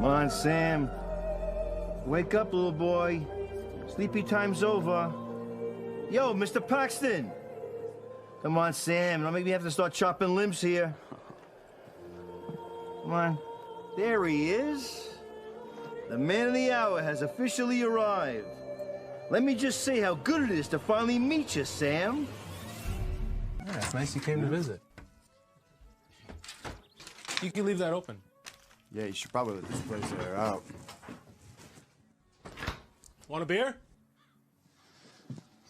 Come on, Sam. Wake up, little boy. Sleepy time's over. Yo, Mr. Paxton. Come on, Sam. Don't make me have to start chopping limbs here. Come on. There he is. The man of the hour has officially arrived. Let me just say how good it is to finally meet you, Sam. Yeah, it's nice you came to visit. You can leave that open. Yeah, you should probably let this place air out. Want a beer?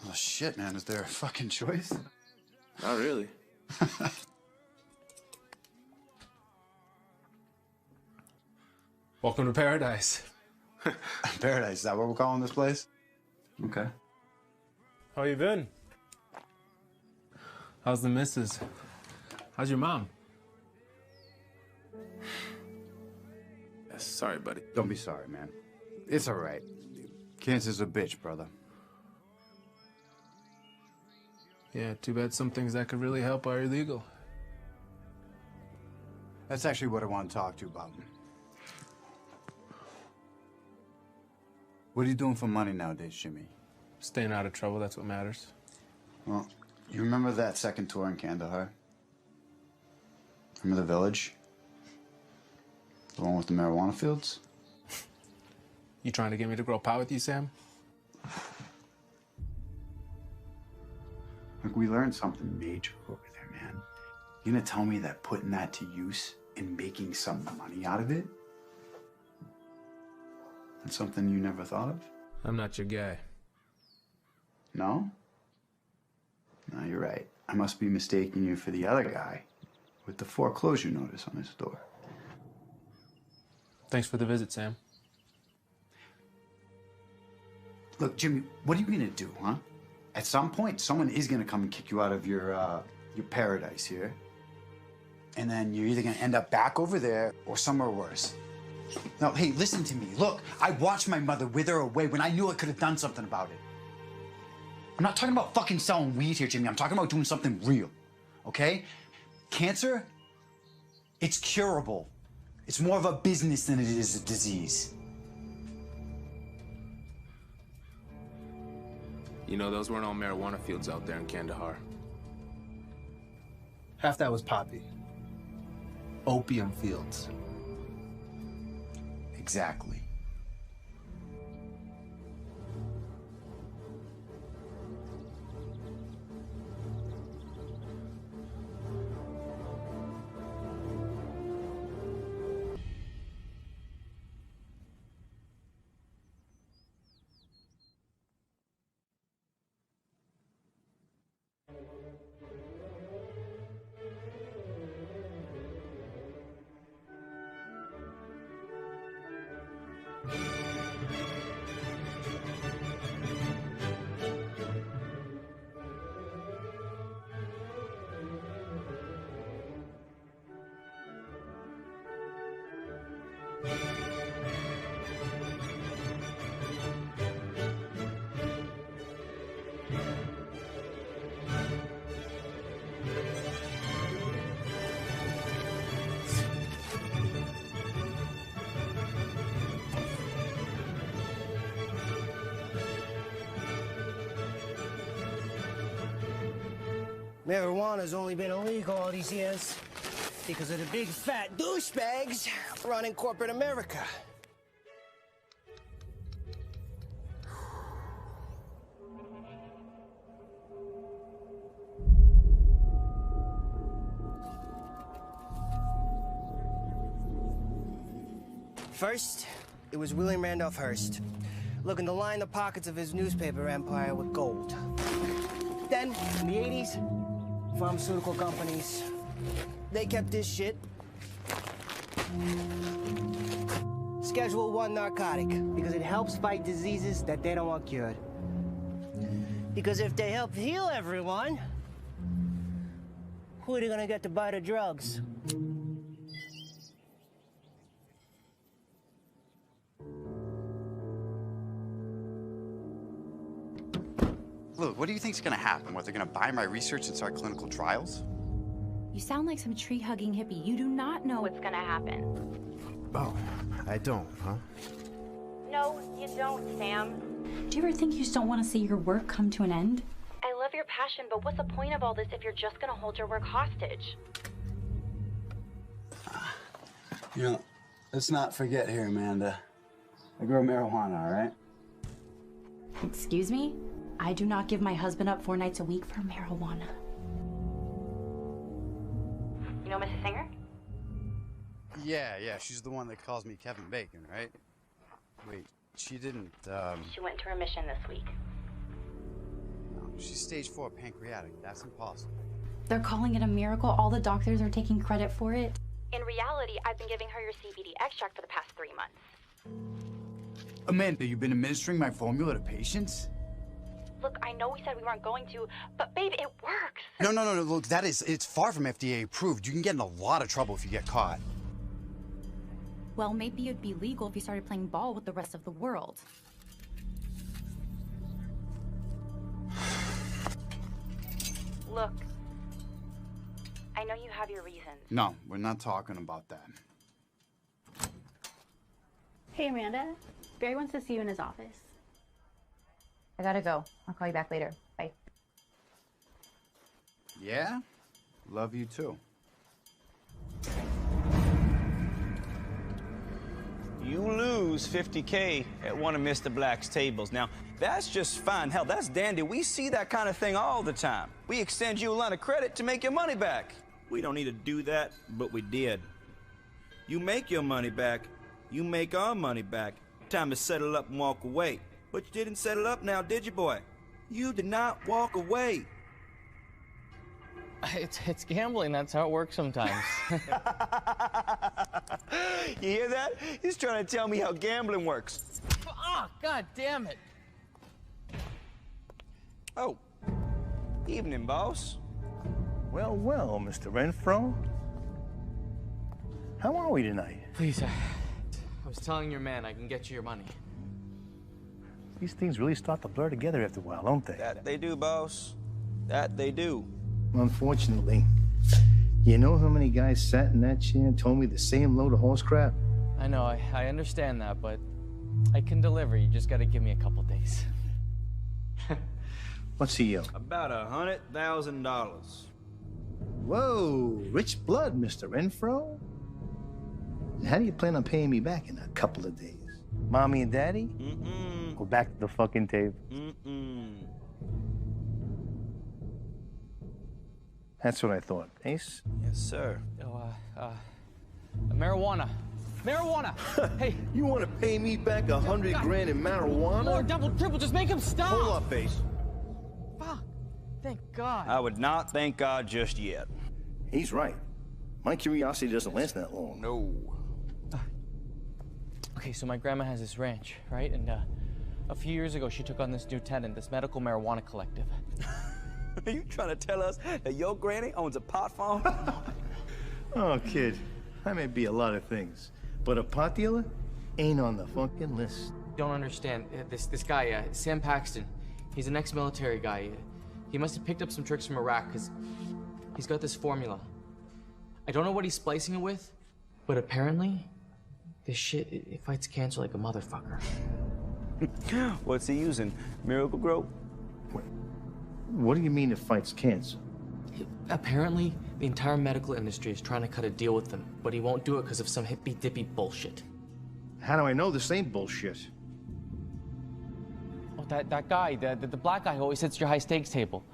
Oh, shit, man. Is there a fucking choice? Not really. Welcome to paradise. Paradise, is that what we're calling this place? Okay. How you been? How's the missus? How's your mom? Sorry, buddy. Don't be sorry, man. It's all right. Cancer's a bitch, brother. Yeah, too bad some things that could really help are illegal. That's actually what I want to talk to you about. What are you doing for money nowadays, Jimmy? Staying out of trouble, that's what matters. Well, you remember that second tour in Kandahar? Remember the village? The one with the marijuana fields? You trying to get me to grow pot with you, Sam? Look, we learned something major over there, man. You gonna tell me that putting that to use and making some money out of it? That's something you never thought of? I'm not your guy. No? No, you're right. I must be mistaking you for the other guy with the foreclosure notice on his door. Thanks for the visit, Sam. Look, Jimmy, what are you gonna do, huh? At some point, someone is gonna come and kick you out of your paradise here. And then you're either gonna end up back over there or somewhere worse. Now, hey, listen to me. Look, I watched my mother wither away when I knew I could have done something about it. I'm not talking about fucking selling weed here, Jimmy. I'm talking about doing something real, okay? Cancer, it's curable. It's more of a business than it is a disease. You know, those weren't all marijuana fields out there in Kandahar. Half that was poppy. Opium fields. Exactly. Marijuana's only been illegal all these years because of the big fat douchebags running corporate America. First, it was William Randolph Hearst, looking to line the pockets of his newspaper empire with gold. Then, in the 80s, pharmaceutical companies, they kept this shit. Schedule I narcotic, because it helps fight diseases that they don't want cured. Because if they help heal everyone, who are they gonna get to buy the drugs? Look, what do you think's gonna happen? What, they're gonna buy my research and start clinical trials? You sound like some tree-hugging hippie. You do not know what's gonna happen. Oh, I don't, huh? No, you don't, Sam. Do you ever think you just don't want to see your work come to an end? I love your passion, but what's the point of all this if you're just gonna hold your work hostage? You know, let's not forget here, Amanda. I grow marijuana, all right? Excuse me? I do not give my husband up 4 nights a week for marijuana. You know Mrs. Singer? Yeah, she's the one that calls me Kevin Bacon, right? Wait, she didn't, She went into remission this week. No, she's stage 4 pancreatic. That's impossible. They're calling it a miracle. All the doctors are taking credit for it. In reality, I've been giving her your CBD extract for the past 3 months. Amanda, you've been administering my formula to patients? Look, I know we said we weren't going to, but babe, it works. No, look, it's far from FDA approved. You can get in a lot of trouble if you get caught. Well, maybe it'd be legal if you started playing ball with the rest of the world. Look, I know you have your reasons. No, we're not talking about that. Hey, Amanda. Barry wants to see you in his office. I gotta go. I'll call you back later. Bye. Yeah? Love you too. You lose 50K at one of Mr. Black's tables. Now, that's just fine. Hell, that's dandy. We see that kind of thing all the time. We extend you a line of credit to make your money back. We don't need to do that, but we did. You make your money back. You make our money back. Time to settle up and walk away. But you didn't settle up now, did you, boy? You did not walk away. It's gambling. That's how it works sometimes. You hear that? He's trying to tell me how gambling works. Oh, God damn it. Oh, evening, boss. Well, Mr. Renfro. How are we tonight? Please, I was telling your man I can get you your money. These things really start to blur together after a while, don't they? That they do, boss. That they do. Unfortunately. You know how many guys sat in that chair and told me the same load of horse crap? I know, I understand that, but I can deliver. You just gotta give me a couple days. What's he owe? About $100,000. Whoa, rich blood, Mr. Renfro. How do you plan on paying me back in a couple of days? Mommy and Daddy? Go back to the fucking table. That's what I thought. Ace? Yes, sir. Oh, marijuana. Marijuana! Hey. You want to pay me back 100 grand in marijuana? More, double, triple, just make him stop! Hold up, Ace. Fuck. Thank God. I would not thank God just yet. He's right. My curiosity doesn't last that long. No. Okay, so my grandma has this ranch, right? And a few years ago, she took on this new tenant, this medical marijuana collective. Are you trying to tell us that your granny owns a pot farm? Oh, kid. I may be a lot of things, but a pot dealer ain't on the fucking list. Don't understand. This guy, Sam Paxton, he's an ex-military guy. He must have picked up some tricks from Iraq, because he's got this formula. I don't know what he's splicing it with, but apparently, this shit, it fights cancer like a motherfucker. What's he using? Miracle Grow? What do you mean it fights cancer? Apparently, the entire medical industry is trying to cut a deal with them, but he won't do it because of some hippy-dippy bullshit. How do I know this ain't bullshit? Oh, that guy, the black guy who always sits at your high-stakes table.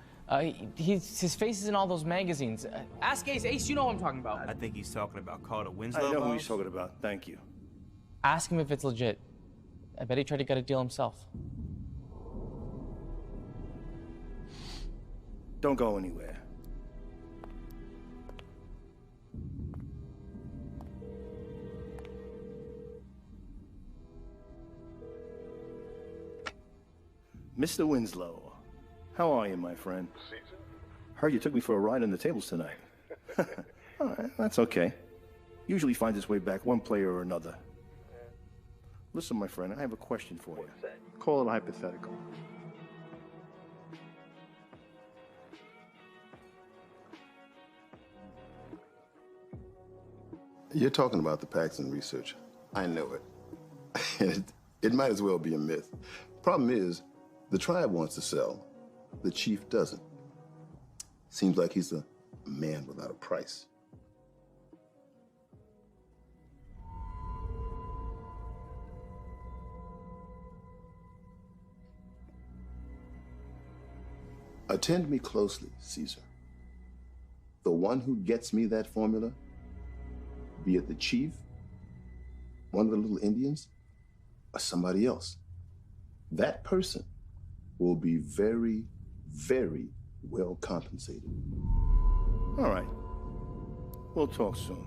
His face is in all those magazines. Ask Ace. Ace, you know what I'm talking about. I think he's talking about Carter Winslow. I know who boss. he's talking about. Thank you. Ask him if it's legit. I bet he tried to get a deal himself. Don't go anywhere. Mr. Winslow, how are you, my friend? Heard you took me for a ride on the tables tonight. All right, that's okay. Usually finds its way back one player or another. Listen, my friend, I have a question for you. Call it a hypothetical. You're talking about the Paxton research. I know it. It might as well be a myth. Problem is, the tribe wants to sell. The chief doesn't. Seems like he's a man without a price. Attend me closely, Caesar. The one who gets me that formula, be it the chief, one of the little Indians, or somebody else, that person will be very, very well compensated. All right. We'll talk soon.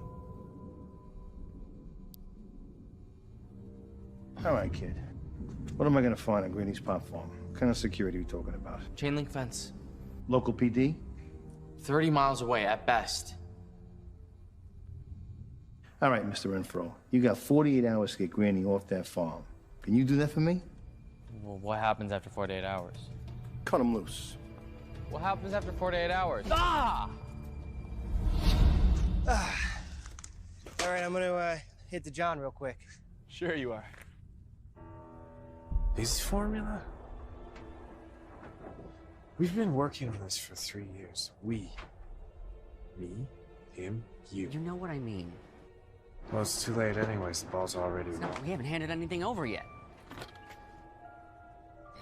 All right, kid. What am I gonna find on Greeny's Pop Farm? What kind of security are we talking about? Chain link fence. Local PD? 30 miles away at best. All right, Mr. Infro. You got 48 hours to get Granny off that farm. Can you do that for me? Well, what happens after 48 hours? Cut him loose. What happens after 48 hours? Ah! All right, I'm gonna hit the John real quick. Sure you are. His formula? We've been working on this for 3 years. We. Me, him, you. You know what I mean. Well, it's too late anyways. The ball's already No, we haven't handed anything over yet.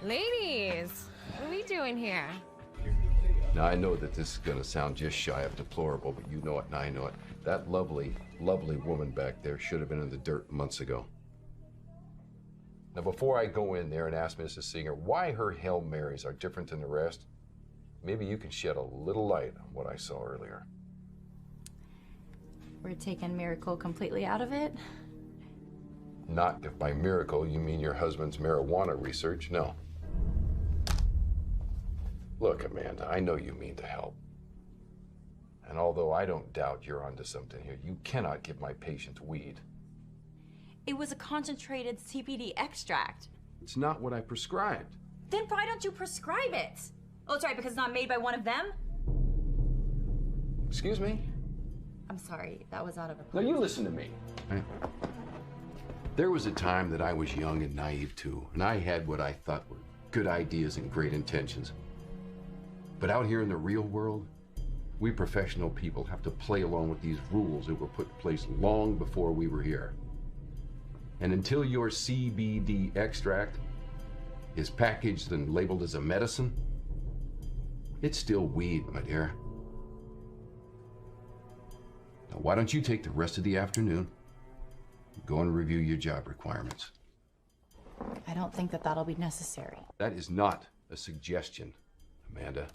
Ladies, what are we doing here? Now, I know that this is going to sound just shy of deplorable, but you know it and I know it. That lovely, lovely woman back there should have been in the dirt months ago. Now, before I go in there and ask Mrs. Singer why her Hail Marys are different than the rest, maybe you can shed a little light on what I saw earlier. We're taking Miracle completely out of it? Not if by miracle you mean your husband's marijuana research, no. Look, Amanda, I know you mean to help. And although I don't doubt you're onto something here, you cannot give my patients weed. It was a concentrated CBD extract. It's not what I prescribed. Then why don't you prescribe it? Oh, it's right, because it's not made by one of them? Excuse me? I'm sorry, that was out of a... Now you listen to me. Right? There was a time that I was young and naive too, and I had what I thought were good ideas and great intentions. But out here in the real world, we professional people have to play along with these rules that were put in place long before we were here. And until your CBD extract is packaged and labeled as a medicine, it's still weed, my dear. Now, why don't you take the rest of the afternoon, go and review your job requirements? I don't think that that'll be necessary. That is not a suggestion, Amanda.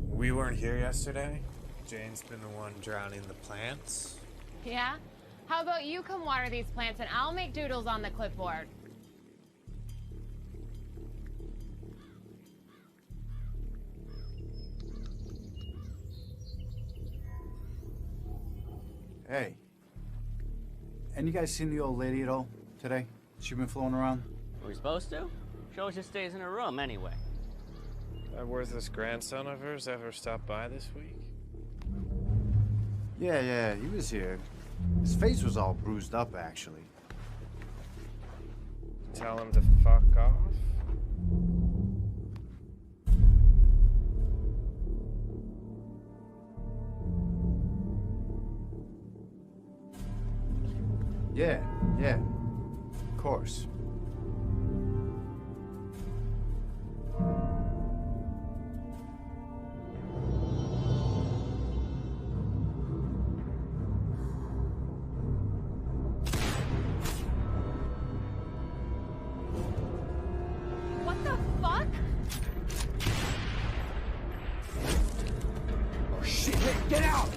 We weren't here yesterday. Jane's been the one drowning the plants. Yeah? How about you come water these plants and I'll make doodles on the clipboard? Hey. And you guys seen the old lady at all today? She been floating around? Are we supposed to? She always just stays in her room anyway. That worthless grandson of hers ever stopped by this week? Yeah, he was here. His face was all bruised up, actually. Tell him to fuck off? Yeah, of course. What the fuck? Oh shit, hey, get out!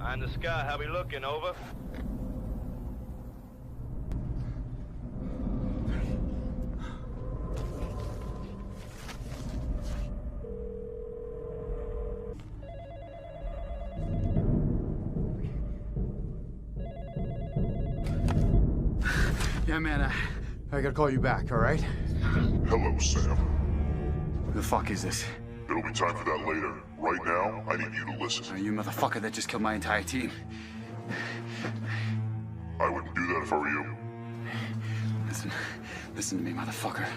Eye in the sky, how we looking, over? Yeah, man, I gotta call you back, all right? Hello, Sam. Who the fuck is this? It'll be time for that later. Right now, I need you to listen. You motherfucker that just killed my entire team. I wouldn't do that if I were you. Listen to me, motherfucker.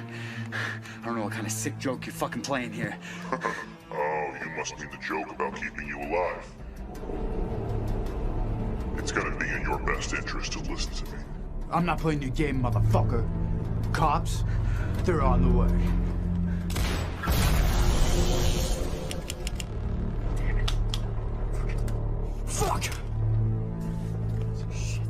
I don't know what kind of sick joke you're fucking playing here. Oh, you must mean the joke about keeping you alive. It's gonna be in your best interest to listen to me. I'm not playing your game, motherfucker. Cops, they're on the way. Damn it. Fuck! Shit.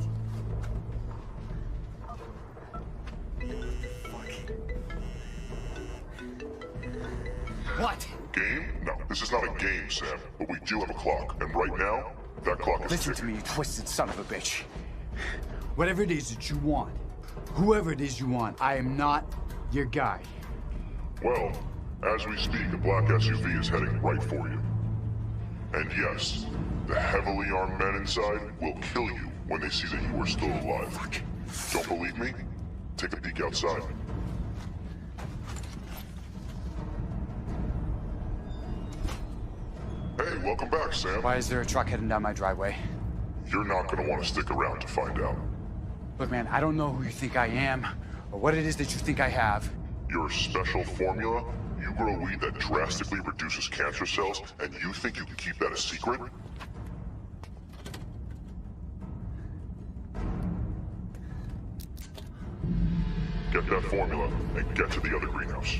What? Game? No, this is not a game, Sam. But we do have a clock, and right now, that clock is Listen to me, you twisted son of a bitch. Whatever it is that you want, whoever it is you want, I am not your guy. Well, as we speak, a black SUV is heading right for you. And yes, the heavily armed men inside will kill you when they see that you are still alive. Fuck. Don't believe me? Take a peek outside. Hey, welcome back, Sam. Why is there a truck heading down my driveway? You're not gonna want to stick around to find out. Look, man, I don't know who you think I am, or what it is that you think I have. Your special formula? You grow weed that drastically reduces cancer cells, and you think you can keep that a secret? Get that formula, and get to the other greenhouse.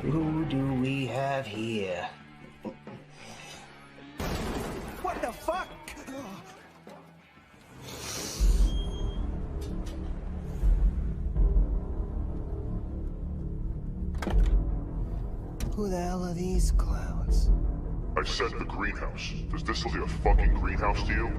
Who do we have here? What the fuck? Who the hell are these clowns? I said the greenhouse. Does this look like a fucking greenhouse to you?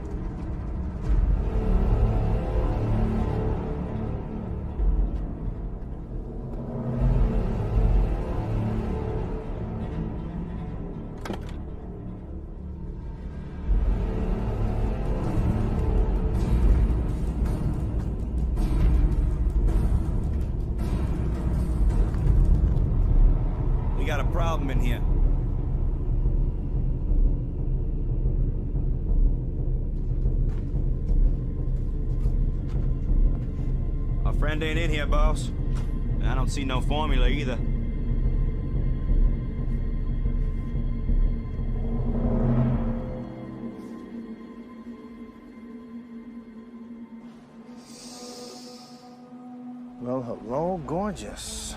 We got a problem in here. Our friend ain't in here, boss. And I don't see no formula either. Well, hello, gorgeous.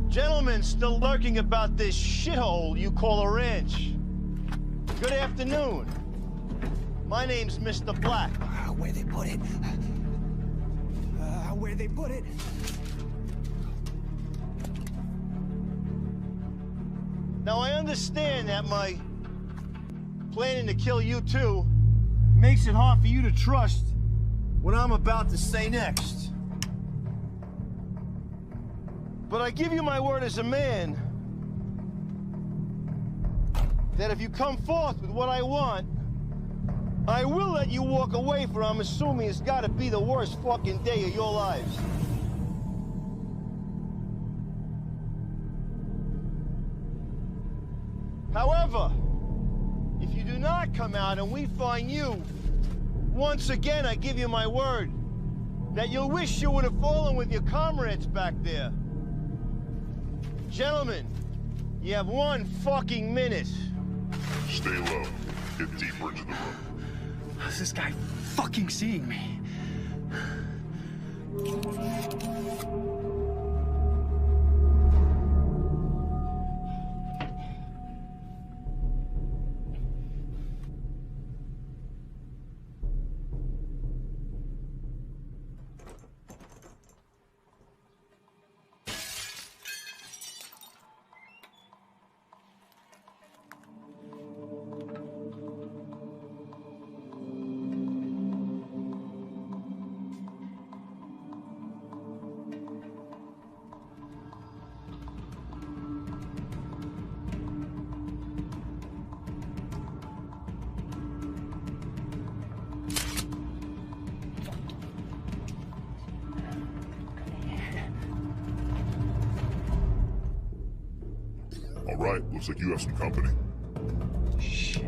Gentlemen still lurking about this shithole you call a ranch. Good afternoon. My name's Mr. Black. Where they put it? Where they put it? Now, I understand that my planning to kill you two makes it hard for you to trust what I'm about to say next. But I give you my word as a man that if you come forth with what I want, I will let you walk away, for I'm assuming it's gotta be the worst fucking day of your lives. However, if you do not come out and we find you, once again, I give you my word that you'll wish you would have fallen with your comrades back there. Gentlemen, you have 1 fucking minute. Stay low. Get deeper into the room. How's this guy fucking seeing me? Alright, looks like you have some company. Shit.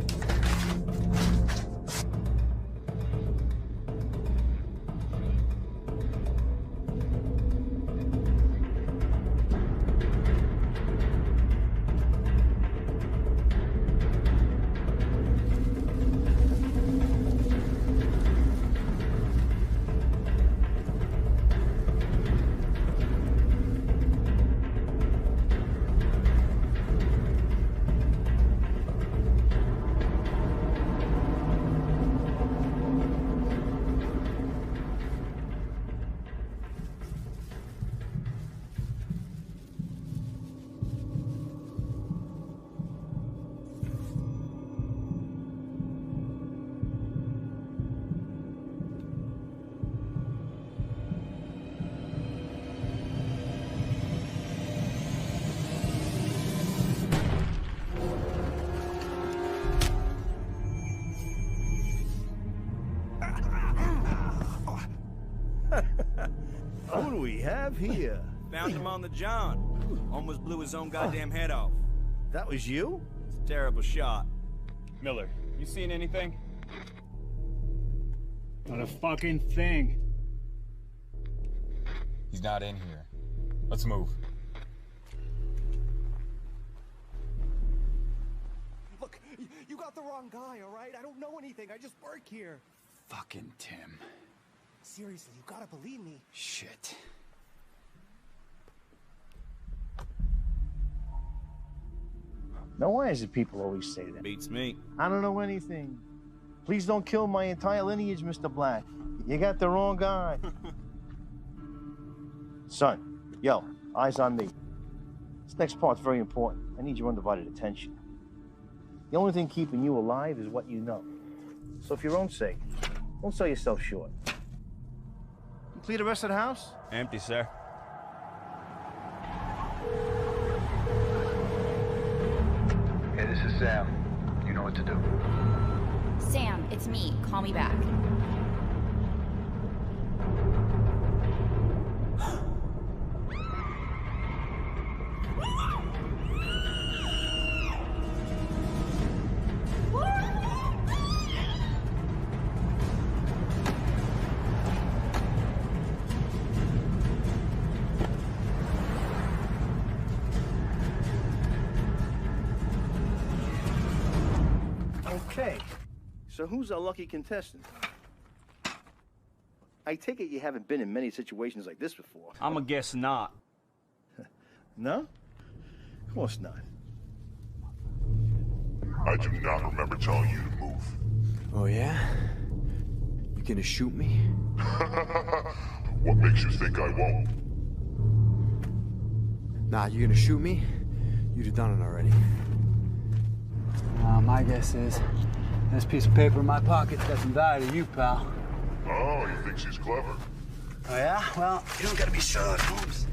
Who do we have here? Found him on the John. Almost blew his own goddamn head off. That was you? It's a terrible shot. Miller, you seen anything? Not a fucking thing. He's not in here. Let's move. Look, you got the wrong guy, all right? I don't know anything. I just work here. Fucking Tim. Seriously, you gotta believe me. Shit. Now, why is it people always say that? Beats me. I don't know anything. Please don't kill my entire lineage, Mr. Black. You got the wrong guy. Son, yo, eyes on me. This next part's very important. I need your undivided attention. The only thing keeping you alive is what you know. So for your own sake, don't sell yourself short. You clear the rest of the house? Empty, sir. Hey, this is Sam. You know what to do. Sam, it's me. Call me back. Okay, so who's our lucky contestant? I take it you haven't been in many situations like this before. I'ma guess not. No? Of course not. I do not remember telling you to move. Oh, yeah? You gonna shoot me? What makes you think I won't? Nah, you gonna shoot me? You'd have done it already. My guess is this piece of paper in my pocket's got some value to you, pal. Oh, he thinks he's clever. Oh, yeah? Well, you don't gotta be Sherlock Holmes.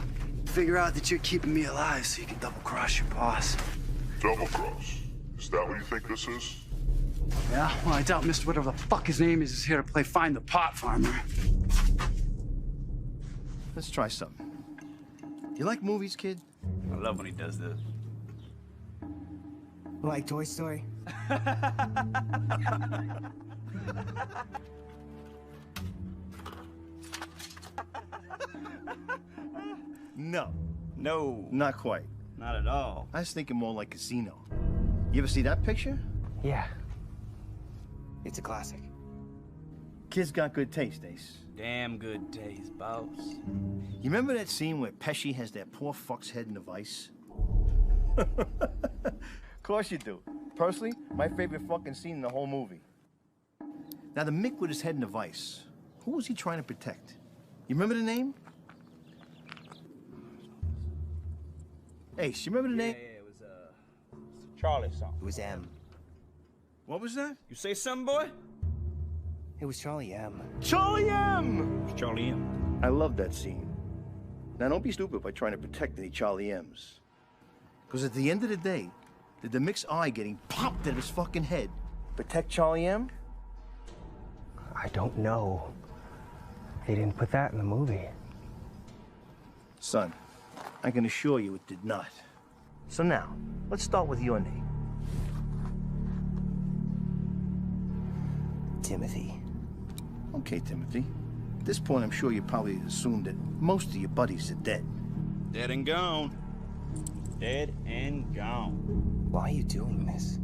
Figure out that you're keeping me alive so you can double-cross your boss. Double-cross? Is that what you think this is? Yeah? Well, I doubt Mr. Whatever the fuck his name is here to play Find the Pot Farmer. Let's try something. You like movies, kid? I love when he does this. Like Toy Story? No. No. Not quite. Not at all. I was thinking more like Casino. You ever see that picture? Yeah. It's a classic. Kid's got good taste, Ace. Damn good taste, boss. You remember that scene where Pesci has that poor fuck's head in a vice? Of course you do. Personally, my favorite fucking scene in the whole movie. Now, the Mick with his head in a vice, who was he trying to protect? You remember the name? Ace, you remember the name? Yeah, it was, Charlie something. It was M. What was that? You say something, boy? It was Charlie M. Charlie M! It was Charlie M. I love that scene. Now, don't be stupid by trying to protect any Charlie M's. Because at the end of the day, did the Mick's eye getting popped at his fucking head protect Charlie M? I don't know. They didn't put that in the movie. Son, I can assure you it did not. So now, let's start with your name. Timothy. Okay, Timothy. At this point, I'm sure you probably assumed that most of your buddies are dead. Dead and gone. Dead and gone. Why are you doing this?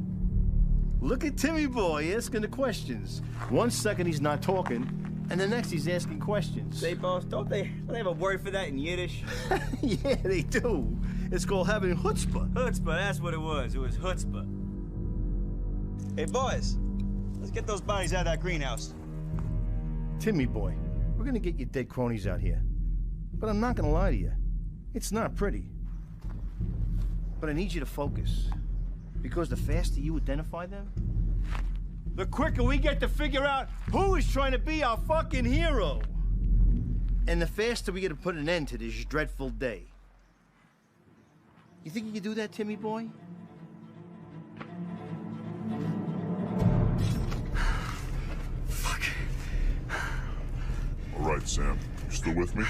Look at Timmy boy asking the questions. 1 second he's not talking, and the next he's asking questions. Say, boss, don't they have a word for that in Yiddish? Yeah, they do. It's called having chutzpah. Chutzpah, that's what it was. It was chutzpah. Hey, boys, let's get those bodies out of that greenhouse. Timmy boy, we're gonna get your dead cronies out here. But I'm not gonna lie to you. It's not pretty. But I need you to focus. Because the faster you identify them, the quicker we get to figure out who is trying to be our fucking hero. And the faster we get to put an end to this dreadful day. You think you can do that, Timmy boy? Fuck. All right, Sam. You still with me?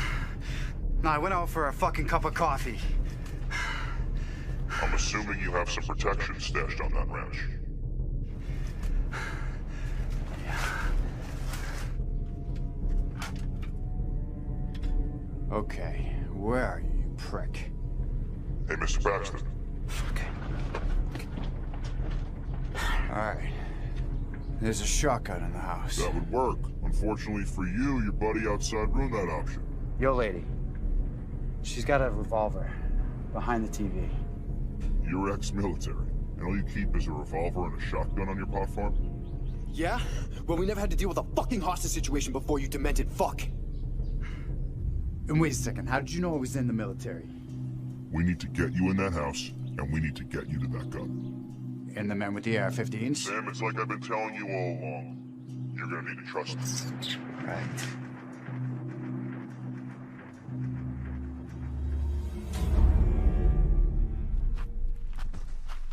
No, I went out for a fucking cup of coffee. I'm assuming you have some protection stashed on that ranch. Okay, where are you, you prick? Hey, Mr. Paxton. All right. There's a shotgun in the house. That would work. Unfortunately for you, your buddy outside ruined that option. Yo, lady. She's got a revolver behind the TV. You're ex-military, and all you keep is a revolver and a shotgun on your pot farm? Yeah? Well, we never had to deal with a fucking hostage situation before, you demented fuck. And wait a second, how did you know I was in the military? We need to get you in that house, and we need to get you to that gun. And the men with the AR-15s? Sam, it's like I've been telling you all along. You're gonna need to trust me. Right.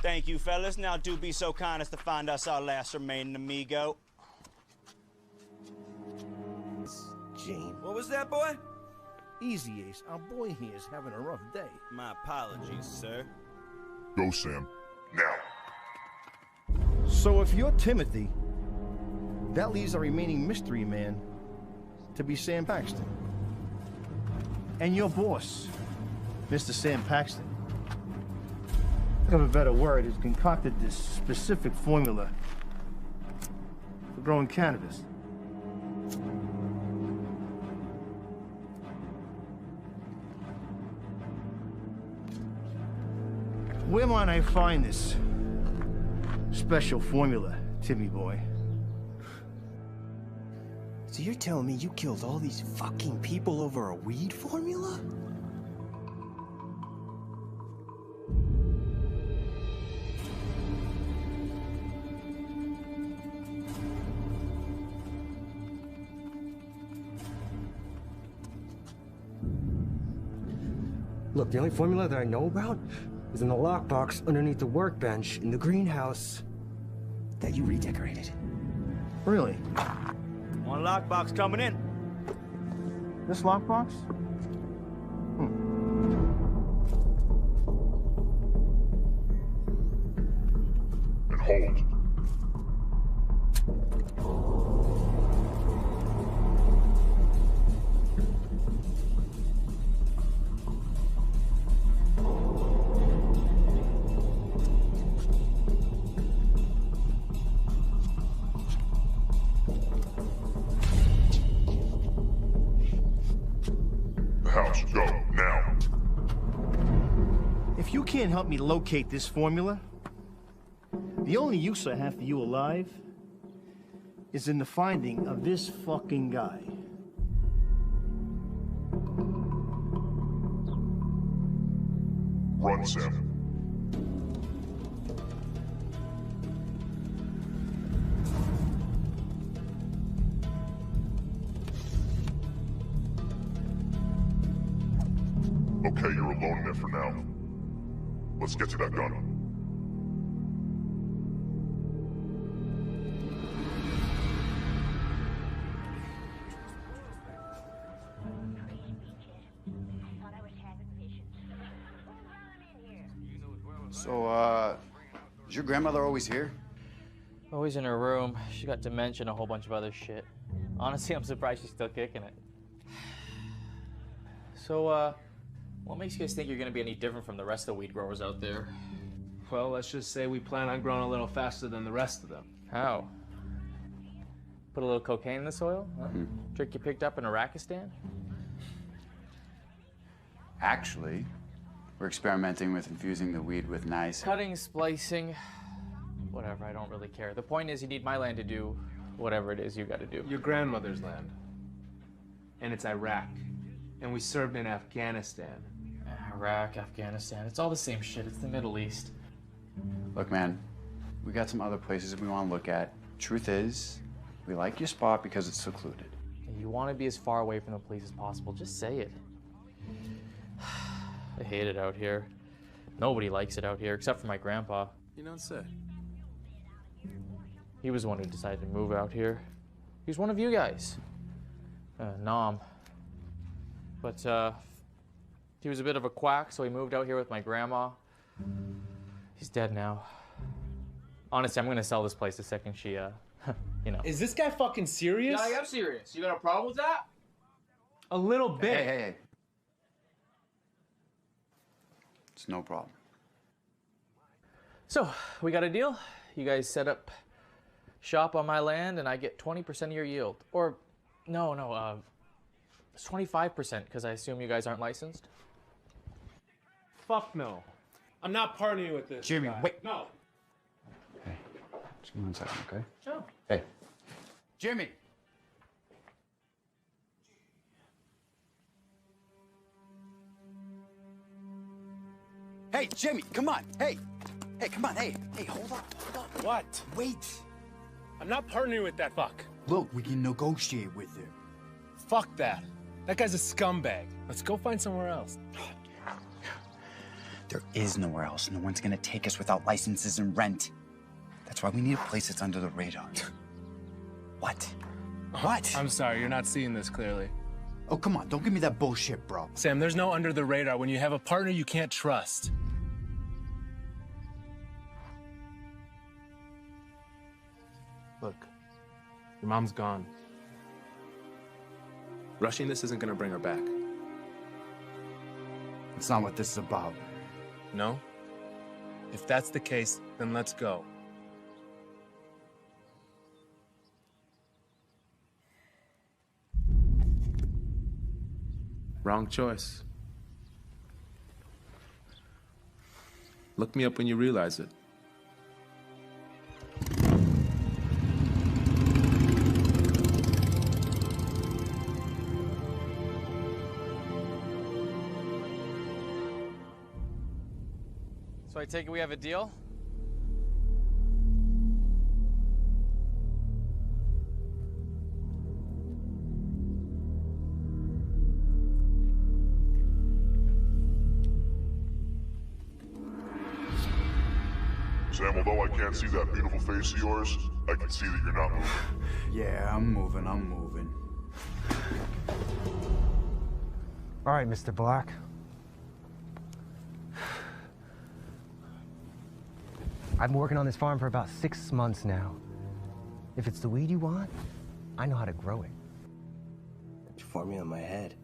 Thank you, fellas. Now do be so kind as to find us our last remaining amigo. Jane. What was that, boy? Easy, Ace. Our boy here is having a rough day. My apologies, sir. Go, Sam. Now. So if you're Timothy, that leaves our remaining mystery man to be Sam Paxton. And your boss, Mr. Sam Paxton, of a better word, has concocted this specific formula for growing cannabis. Where might I find this special formula, Timmy boy? So you're telling me you killed all these fucking people over a weed formula? Look, the only formula that I know about is in the lockbox underneath the workbench in the greenhouse that you redecorated. Really? One lockbox coming in. This lockbox? And hold. Go, now. If you can't help me locate this formula, the only use I have for you alive is in the finding of this fucking guy. Run, Sam. Okay, you're alone in there for now. Let's get to that gun. So, is your grandmother always here? Always in her room. She got dementia and a whole bunch of other shit. Honestly, I'm surprised she's still kicking it. So, what makes you guys think you're gonna be any different from the rest of the weed growers out there? Well, let's just say we plan on growing a little faster than the rest of them. How? Put a little cocaine in the soil? Huh? Trick you picked up in Iraqistan? Actually, we're experimenting with infusing the weed with nice... Cutting, splicing, whatever, I don't really care. The point is you need my land to do whatever it is you gotta do. Your grandmother's land. And it's Iraq. And we served in Afghanistan. Iraq, Afghanistan, it's all the same shit. It's the Middle East. Look, man, we got some other places we want to look at. Truth is, we like your spot because it's secluded. You want to be as far away from the police as possible, just say it. I hate it out here. Nobody likes it out here, except for my grandpa. You don't say. He was the one who decided to move out here. He was one of you guys. Nom. But, he was a bit of a quack, so he moved out here with my grandma. He's dead now. Honestly, I'm gonna sell this place the second she, you know. Is this guy fucking serious? Yeah, I am serious. You got a problem with that? A little bit. Hey. It's no problem. So, we got a deal. You guys set up shop on my land and I get 20% of your yield. Or, no, it's 25% because I assume you guys aren't licensed. Fuck no. I'm not partnering with this Jimmy, guy. wait. No. Hey, just give me 1 second, okay? Sure. Hey. Jimmy! Hey, Jimmy, come on. Hey, come on. Hey, hold up. What? Wait. I'm not partnering with that fuck. Look, we can negotiate with him. Fuck that. That guy's a scumbag. Let's go find somewhere else. There is nowhere else. No one's gonna take us without licenses and rent. That's why we need a place that's under the radar. What? What? I'm sorry, you're not seeing this clearly. Oh, come on. Don't give me that bullshit, bro. Sam, there's no under the radar when you have a partner you can't trust. Look, your mom's gone. Rushing this isn't gonna bring her back. It's not what this is about. No? If that's the case, then let's go. Wrong choice. Look me up when you realize it. So I take it we have a deal? Sam, although I can't see that beautiful face of yours, I can see that you're not moving. Yeah, I'm moving. All right, Mr. Black. I've been working on this farm for about 6 months now. If it's the weed you want, I know how to grow it. Formula in my head.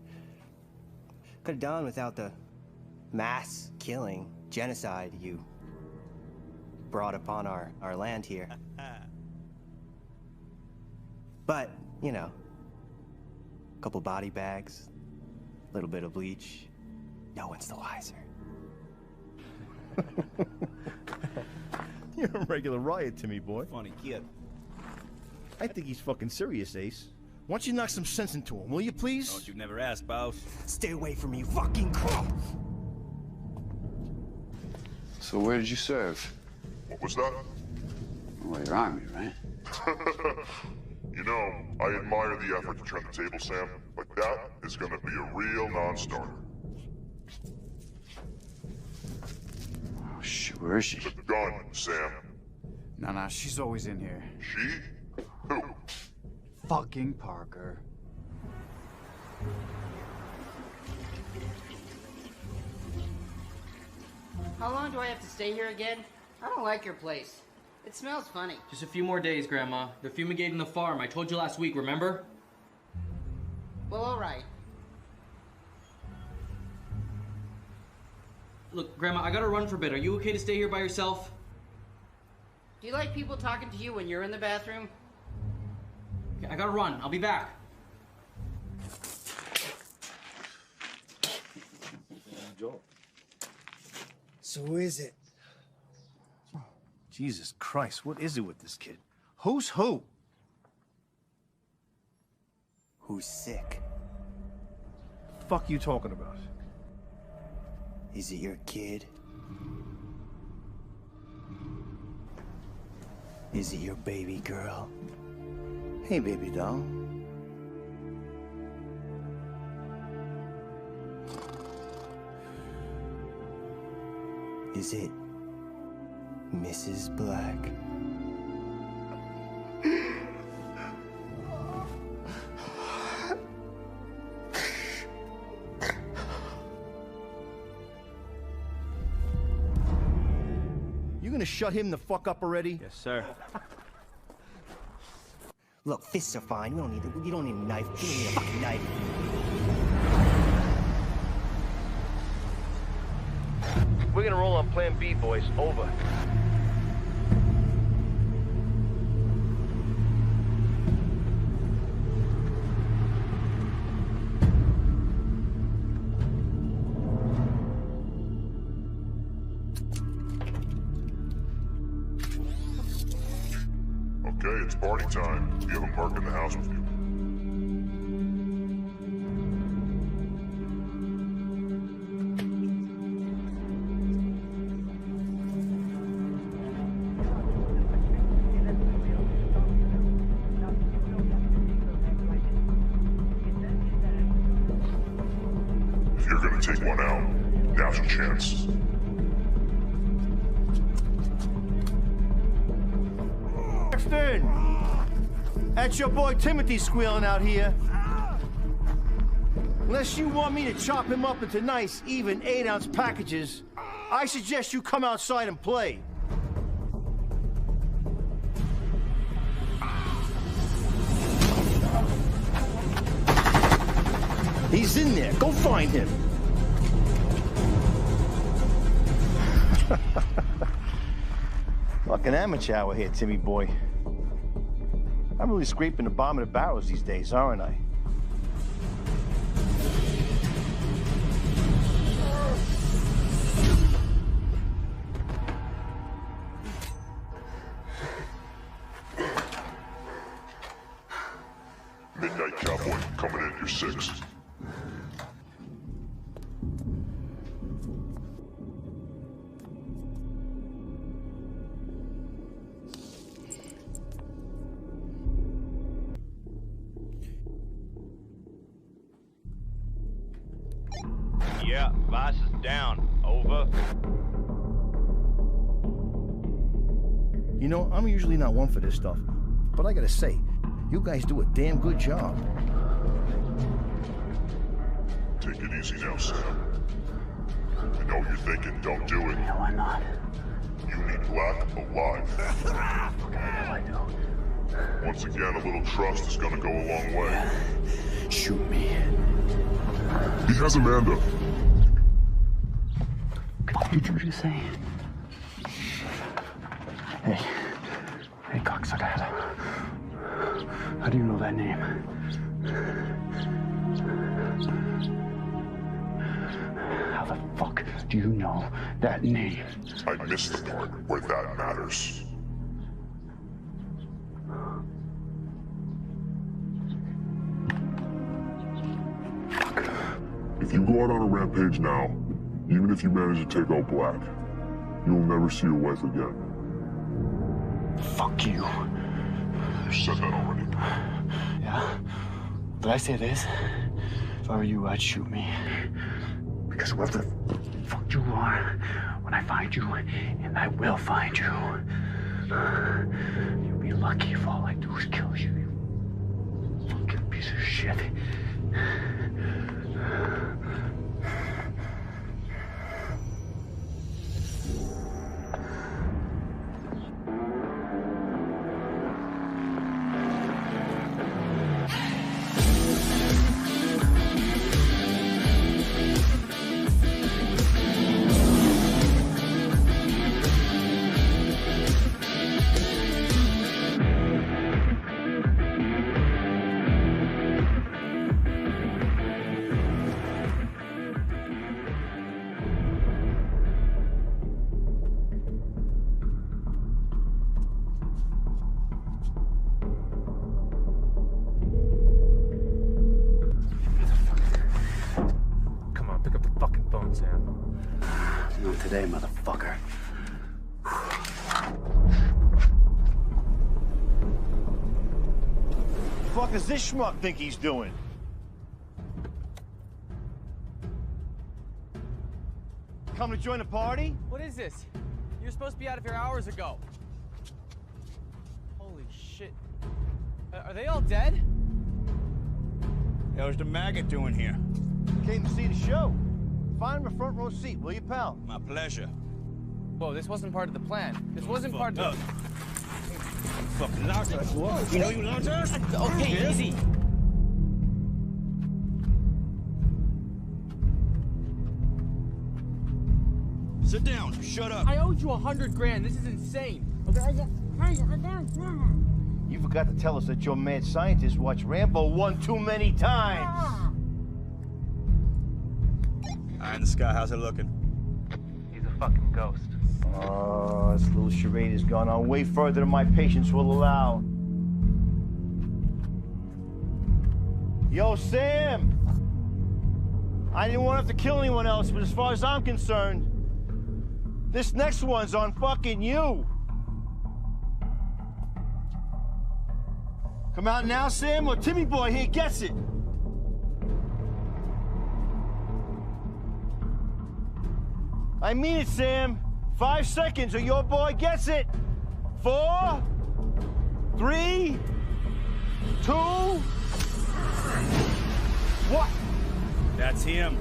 Could have done without the mass killing, genocide you brought upon our land here. But, you know, a couple body bags, a little bit of bleach, no one's the wiser. You're a regular riot to me, boy. Funny kid. I think he's fucking serious, Ace. Why don't you knock some sense into him, will you please? Don't you never ask, boss. Stay away from me, you fucking crook! So where did you serve? What was that? Well, you're Army, right? You know, I admire the effort to turn the table, Sam, but that is gonna be a real non-starter. Oh, shit, where is she? The gun, Sam. No, she's always in here. She? Who? Fucking Parker. How long do I have to stay here again? I don't like your place. It smells funny. Just a few more days, Grandma. They're fumigating the farm. I told you last week, remember? Well, all right. Look, Grandma, I gotta run for a bit. Are you okay to stay here by yourself? Do you like people talking to you when you're in the bathroom? Okay, I gotta run. I'll be back. So who is it? Jesus Christ, what is it with this kid? Who's who? Who's sick? Fuck you talking about? Is it your kid? Is it your baby girl? Hey, baby doll. Is it Mrs. Black? You gonna shut him the fuck up already? Yes, sir. Look, fists are fine. You don't need a knife. You don't need a fucking knife. We're gonna roll on Plan B, boys. Over. Okay, it's party time. You have a merc in the house with you. If you're gonna take one out, now's your chance. Paxton! That's your boy Timothy squealing out here. Unless you want me to chop him up into nice, even 8-ounce packages, I suggest you come outside and play. He's in there. Go find him. Like an amateur hour here, Timmy boy. I'm really scraping the bottom of the barrels these days, aren't I? Midnight Cowboy, coming in at your 6. Yeah, Vice is down. Over. You know, I'm usually not one for this stuff, but I gotta say, you guys do a damn good job. Take it easy now, Sam. I know what you're thinking, don't do it. No, I'm not. You need Black alive. No, I don't. Once again, a little trust is gonna go a long way. Shoot me. He has Amanda. What did you just say? Hey, cocksucker. How do you know that name? How the fuck do you know that name? I missed the part where that matters. If you go out on a rampage now, even if you manage to take out Black, you'll never see your wife again. Fuck you. You said that already. Yeah? Did I say this? If I were you, I'd shoot me. Because whoever the fuck you are, when I find you, and I will find you, you'll be lucky if all I do is kill you, you fucking piece of shit. today, motherfucker. Fuck does this schmuck think he's doing? Come to join the party? What is this? You're supposed to be out of here hours ago. Holy shit. Are they all dead? How's the maggot doing here? Came to see the show. Find him a front row seat, will you, pal? My pleasure. Whoa, this wasn't part of the plan. This wasn't part of the... Fucking lost us. You know you lost us? Okay, easy. Sit down. Shut up. I owed you $100,000. This is insane. You forgot to tell us that your mad scientist watched Rambo 1 too many times. Eye in the sky, how's it looking? He's a fucking ghost. Oh, this little charade has gone on way further than my patience will allow. Yo, Sam! I didn't want to have to kill anyone else, but as far as I'm concerned, this next one's on fucking you. Come out now, Sam, or Timmy boy here gets it. I mean it, Sam. 5 seconds or your boy gets it. 4, 3, 2, what? That's him.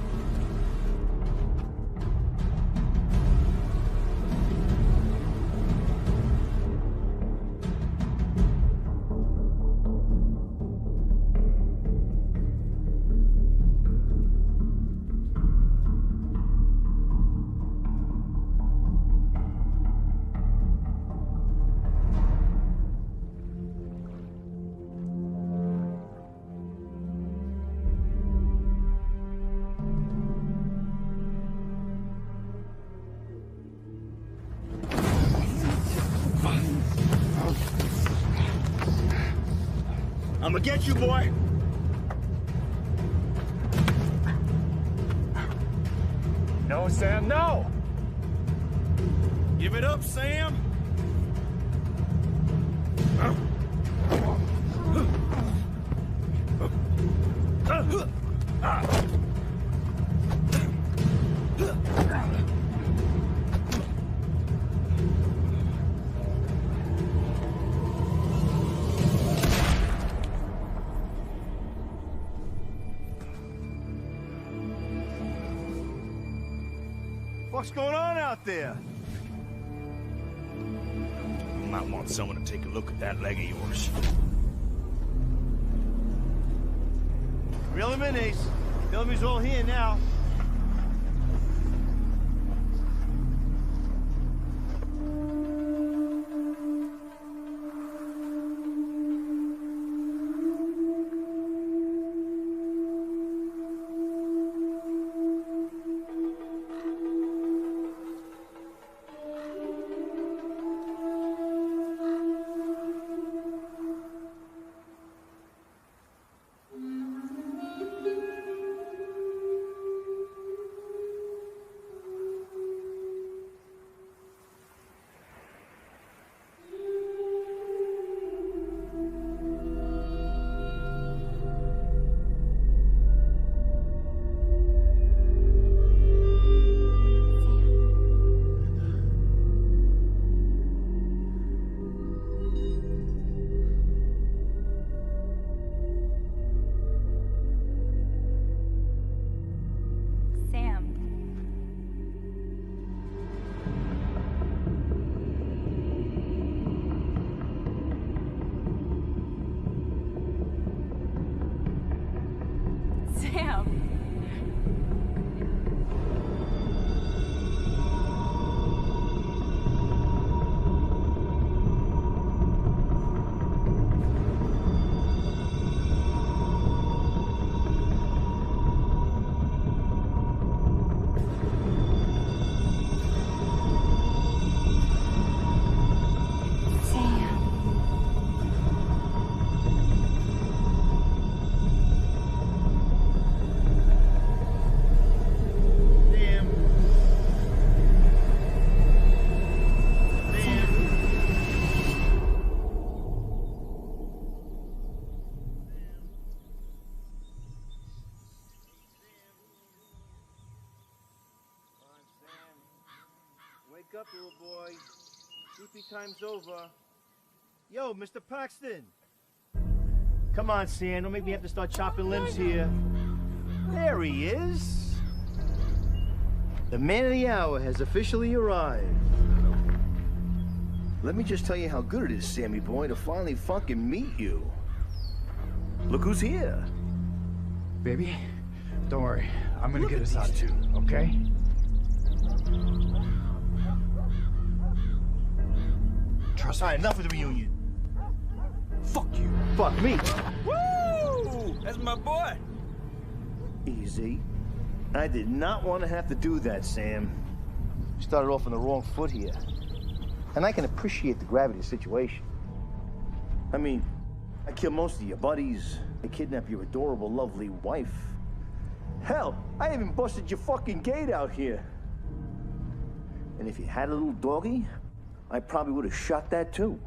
I'ma get you, boy. No, Sam, no! Give it up, Sam. What's going on out there? You might want someone to take a look at that leg of yours. Reel him in, Ace. Bellamy's all here now. up, little boy. Sleepy time's over. Yo, Mr. Paxton. Come on, Sam. Don't make me have to start chopping limbs here. There he is. The man of the hour has officially arrived. Let me just tell you how good it is, Sammy boy, to finally fucking meet you. Look who's here. Baby, don't worry. I'm gonna get us out too, okay? Trust me. All right, enough of the reunion. Fuck you. Fuck me. Woo! That's my boy. Easy. I did not want to have to do that, Sam. We started off on the wrong foot here. And I can appreciate the gravity of the situation. I mean, I killed most of your buddies. I kidnapped your adorable, lovely wife. Hell, I even busted your fucking gate out here. And if you had a little doggy, I probably would have shot that too.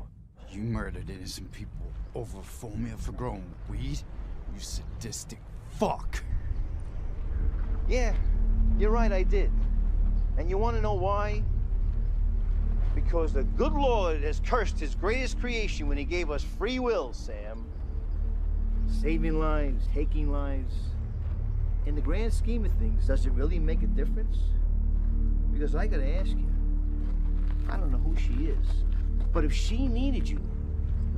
You murdered innocent people over formula for growing weed? You sadistic fuck. Yeah, you're right, I did. And you want to know why? Because the good Lord has cursed his greatest creation when he gave us free will, Sam. Saving lives, taking lives. In the grand scheme of things, does it really make a difference? Because I gotta ask you, I don't know who she is, but if she needed you,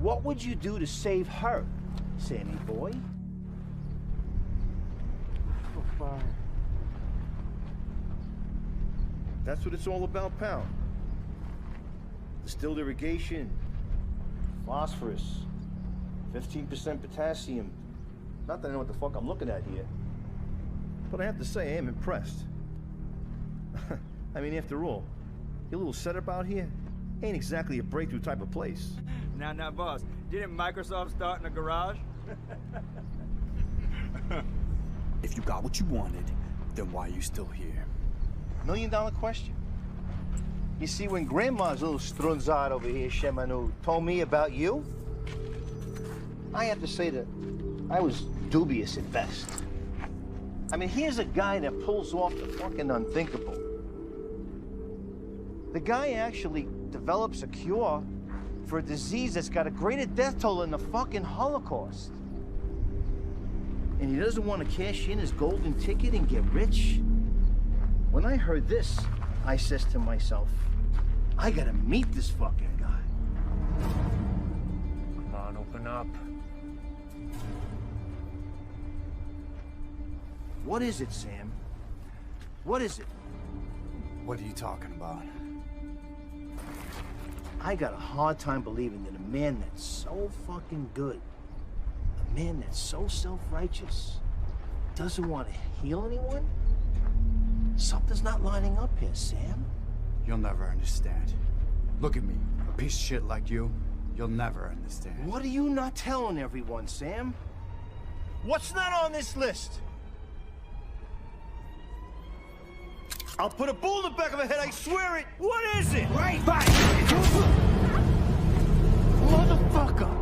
what would you do to save her, Sammy boy? That's what it's all about, pal. Distilled irrigation, phosphorus, 15% potassium. Not that I know what the fuck I'm looking at here, but I have to say I am impressed. I mean, after all, your little setup out here ain't exactly a breakthrough type of place. Now, boss, didn't Microsoft start in a garage? If you got what you wanted, then why are you still here? $1 million question. You see, when Grandma's little strunzad over here, Shemanu, told me about you, I have to say that I was dubious at best. I mean, here's a guy that pulls off the fucking unthinkable. The guy actually develops a cure for a disease that's got a greater death toll than the fucking Holocaust. And he doesn't want to cash in his golden ticket and get rich? When I heard this, I says to myself, I gotta meet this fucking guy. Come on, open up. What is it, Sam? What is it? What are you talking about? I got a hard time believing that a man that's so fucking good, a man that's so self-righteous, doesn't want to heal anyone? Something's not lining up here, Sam. You'll never understand. Look at me, a piece of shit like you. You'll never understand. What are you not telling everyone, Sam? What's not on this list? I'll put a bull in the back of her head, I swear it! What is it? Right back! Motherfucker!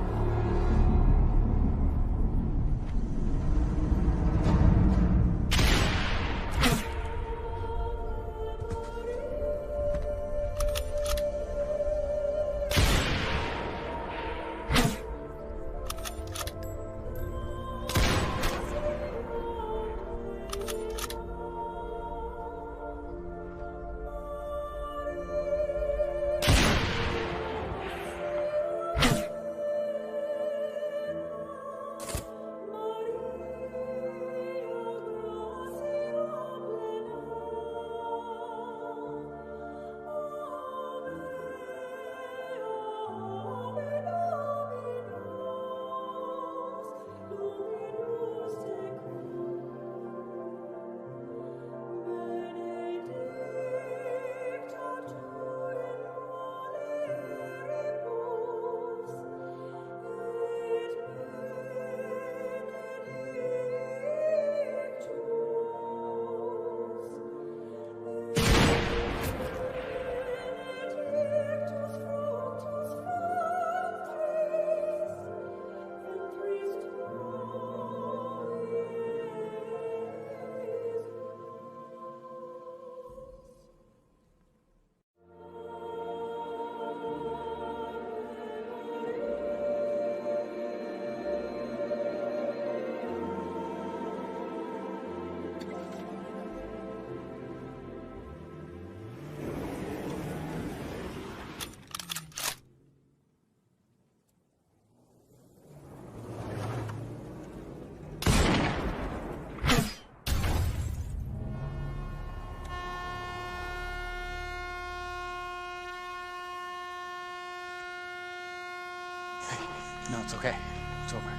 No, it's okay. It's over.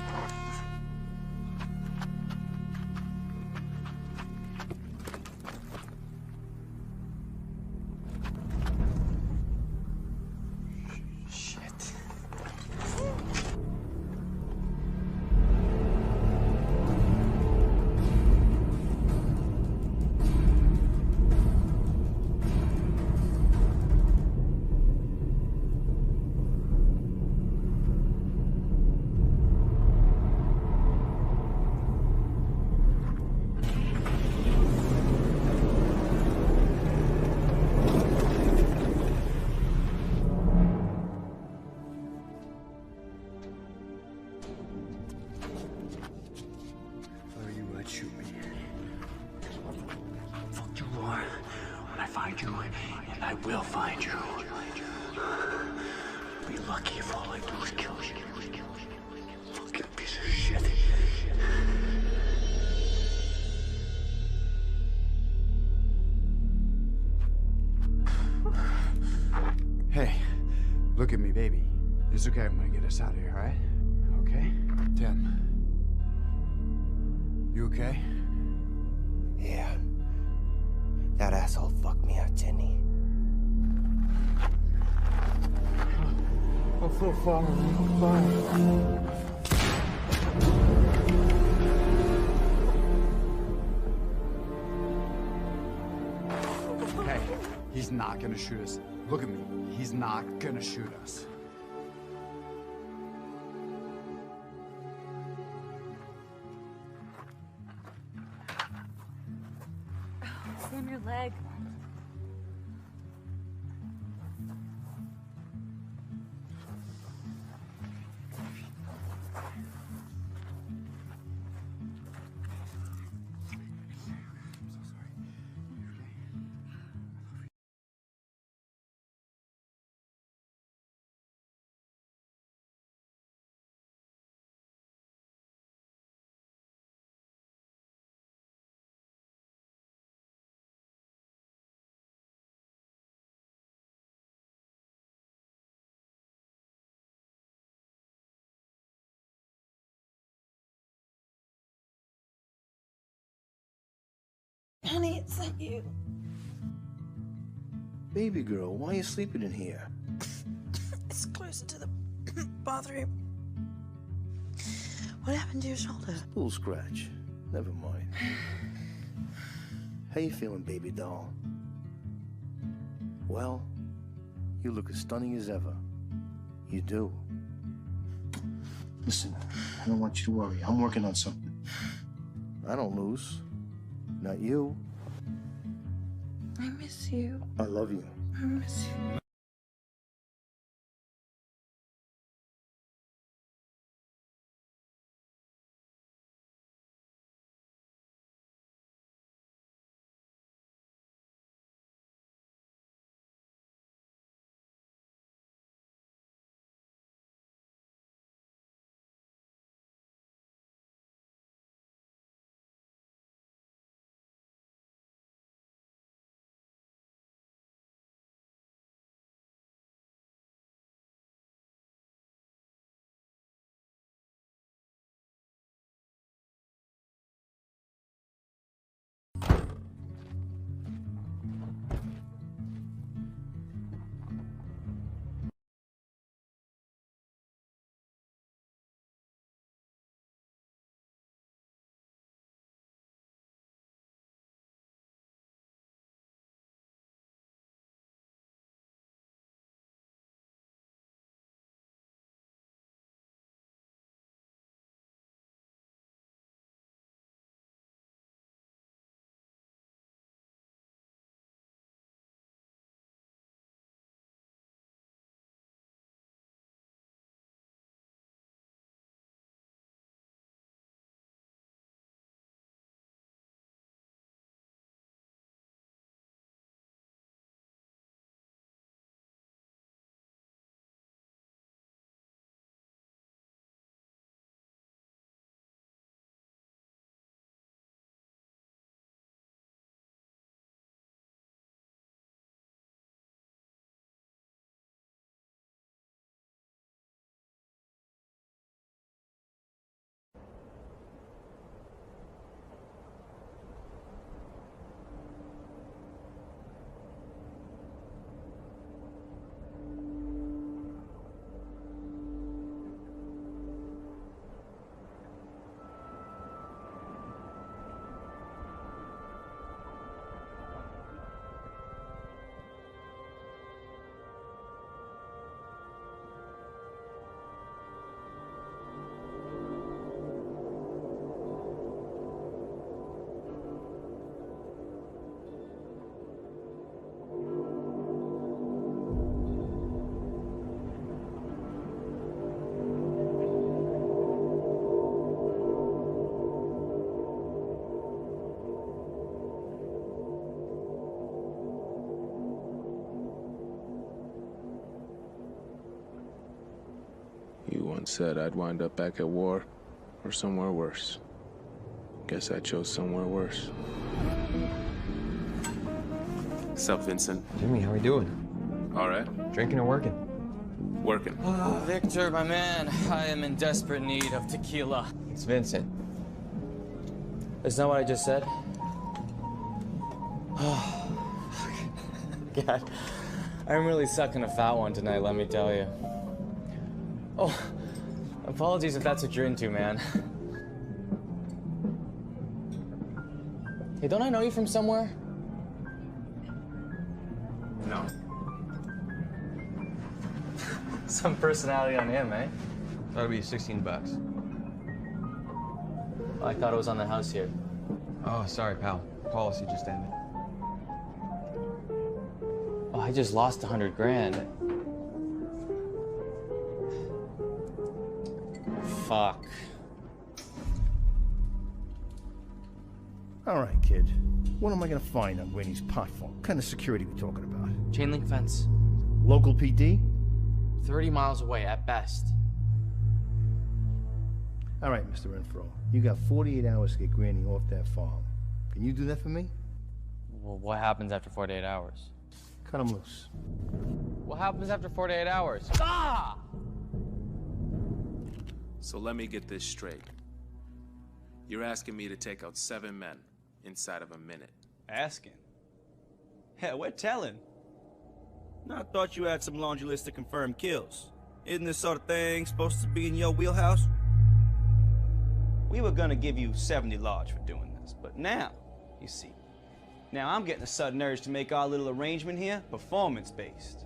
Shoot me. Fuck you are when I find you, and I will find you. Be lucky if all I do is kill you. Fucking piece of shit. Hey, look at me, baby. It's okay. I'm gonna get us out of here, all right? Okay? Tim. You okay? Yeah. That asshole fucked me up, didn't he? I'm so sorry. I'm Hey, he's not gonna shoot us. Look at me. He's not gonna shoot us. Sam, your leg. Honey, it's not you. Baby girl, why are you sleeping in here? It's closer to the bathroom. What happened to your shoulder? Little scratch. Never mind. How you feeling, baby doll? Well, you look as stunning as ever. You do. Listen, I don't want you to worry. I'm working on something. I don't lose. Not you. I miss you. I love you. I miss you. You once said I'd wind up back at war or somewhere worse. Guess I chose somewhere worse. Sup, Vincent? Jimmy, how we doing? All right. Drinking or working? Working. Oh, Victor, my man, I am in desperate need of tequila. It's Vincent. Isn't that what I just said? Oh, God. I'm really sucking a fat one tonight, let me tell you. Oh, apologies if that's what you're into, man. Hey, don't I know you from somewhere? No. Some personality on him, eh? That'll be $16. I thought it was on the house here. Oh, sorry, pal. Policy just ended. Oh, I just lost 100 grand. Fuck. All right, kid. What am I gonna find on Winnie's pot farm? What kind of security we talking about? Chain link fence. Local PD? 30 miles away at best. All right, Mr. Renfro. You got 48 hours to get Granny off that farm. Can you do that for me? Well, what happens after 48 hours? Cut him loose. What happens after 48 hours? Ah! So let me get this straight. You're asking me to take out 7 men inside of a minute. Asking? Hell, we're telling. I thought you had some laundry list to confirm kills. Isn't this sort of thing supposed to be in your wheelhouse? We were gonna give you 70 large for doing this, but now, you see, now I'm getting a sudden urge to make our little arrangement here performance-based.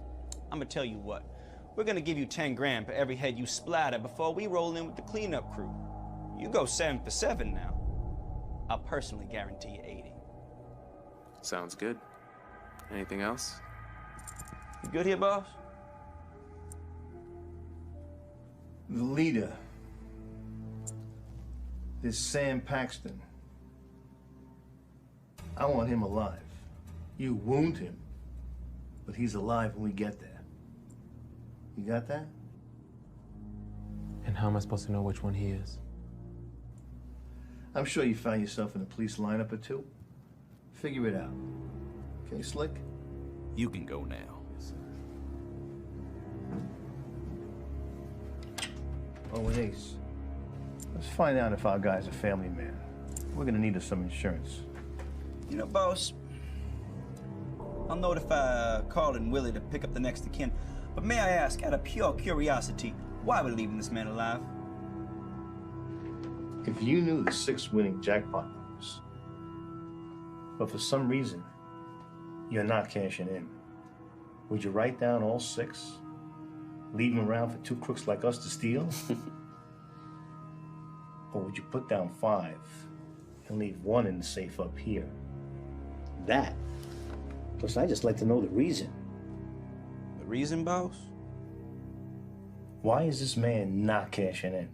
I'm gonna tell you what, we're gonna give you 10 grand for every head you splatter before we roll in with the cleanup crew. You go 7 for 7 now. I'll personally guarantee you 80. Sounds good. Anything else? You good here, boss? The leader. This Sam Paxton. I want him alive. You wound him, but he's alive when we get there. You got that? And how am I supposed to know which one he is? I'm sure you found yourself in a police lineup or two. Figure it out. Okay, Slick? You can go now. Oh, and Ace. Let's find out if our guy's a family man. We're gonna need some insurance. You know, boss, I'll notify Carl and Willie to pick up the next of kin. But may I ask, out of pure curiosity, why we're leaving this man alive? If you knew the 6 winning jackpot numbers, but for some reason, you're not cashing in, would you write down all 6? Leave them around for 2 crooks like us to steal? Or would you put down 5 and leave 1 in the safe up here? That. Plus, I just like to know the reason. The reason, boss? Why is this man not cashing in?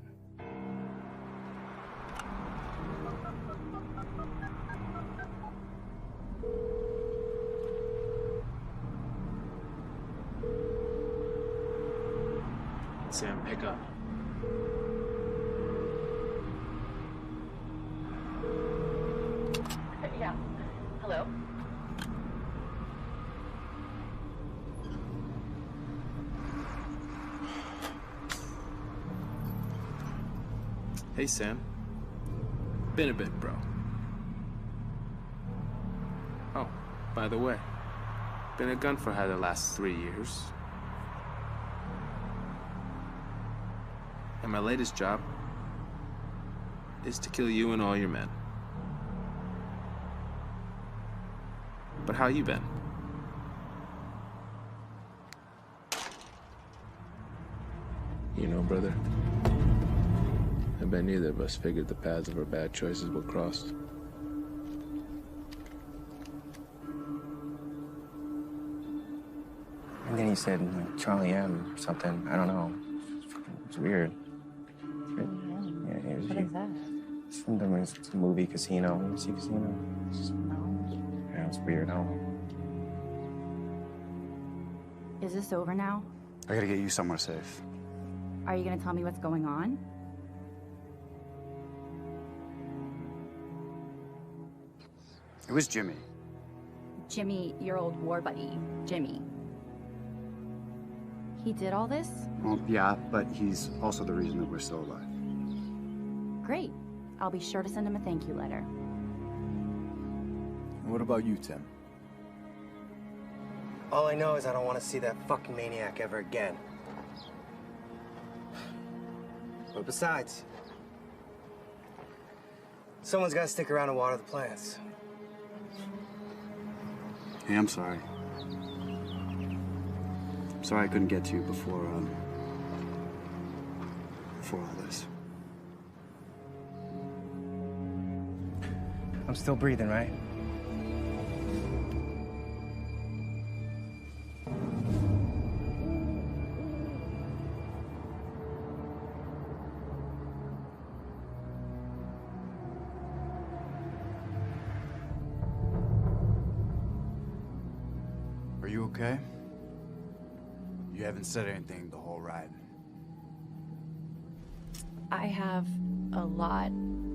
Sam, pick up. Yeah. Hello? Hey, Sam. Been a bit, bro. Oh, by the way, been a gun for her the last 3 years. And my latest job is to kill you and all your men. But how you been? You know, brother, I bet neither of us figured the paths of our bad choices would cross. And then he said, like, Charlie M or something. I don't know. It's weird. Yeah, it was What is that? It's from the movie Casino. You see Casino? Yeah, it's weird. I don't know. Is this over now? I gotta get you somewhere safe. Are you gonna tell me what's going on? It was Jimmy. Jimmy, your old war buddy, Jimmy. He did all this? Well, yeah, but he's also the reason that we're still alive. Great. I'll be sure to send him a thank you letter. And what about you, Tim? All I know is I don't want to see that fucking maniac ever again. But besides, someone's got to stick around and water the plants. Hey, I'm sorry. I'm sorry I couldn't get to you before all this. I'm still breathing, right? Are you okay? You haven't said anything the whole ride. I have a lot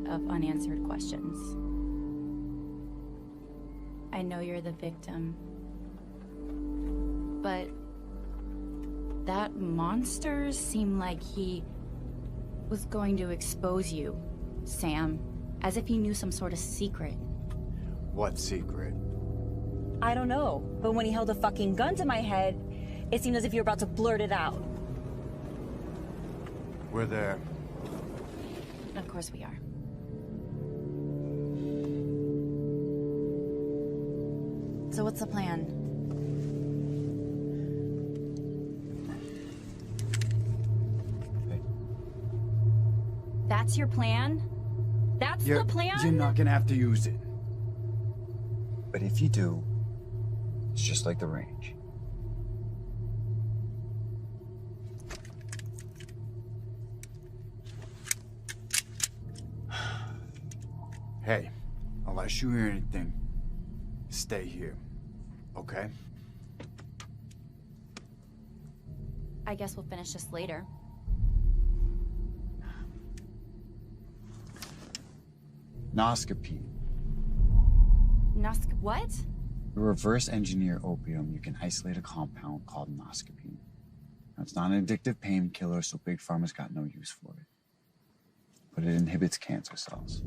of unanswered questions. I know you're the victim, but that monster seemed like he was going to expose you, Sam, as if he knew some sort of secret. What secret? I don't know, but when he held a fucking gun to my head, it seemed as if you were about to blurt it out. We're there. Of course we are. So what's the plan? That's your plan? That's the plan? You're not gonna have to use it. But if you do, it's just like the range. Hey, unless you hear anything, stay here, okay? I guess we'll finish this later. Noscopine. What? To reverse engineer opium, you can isolate a compound called noscopine. Now, it's not an addictive painkiller, so Big Pharma's got no use for it. But it inhibits cancer cells.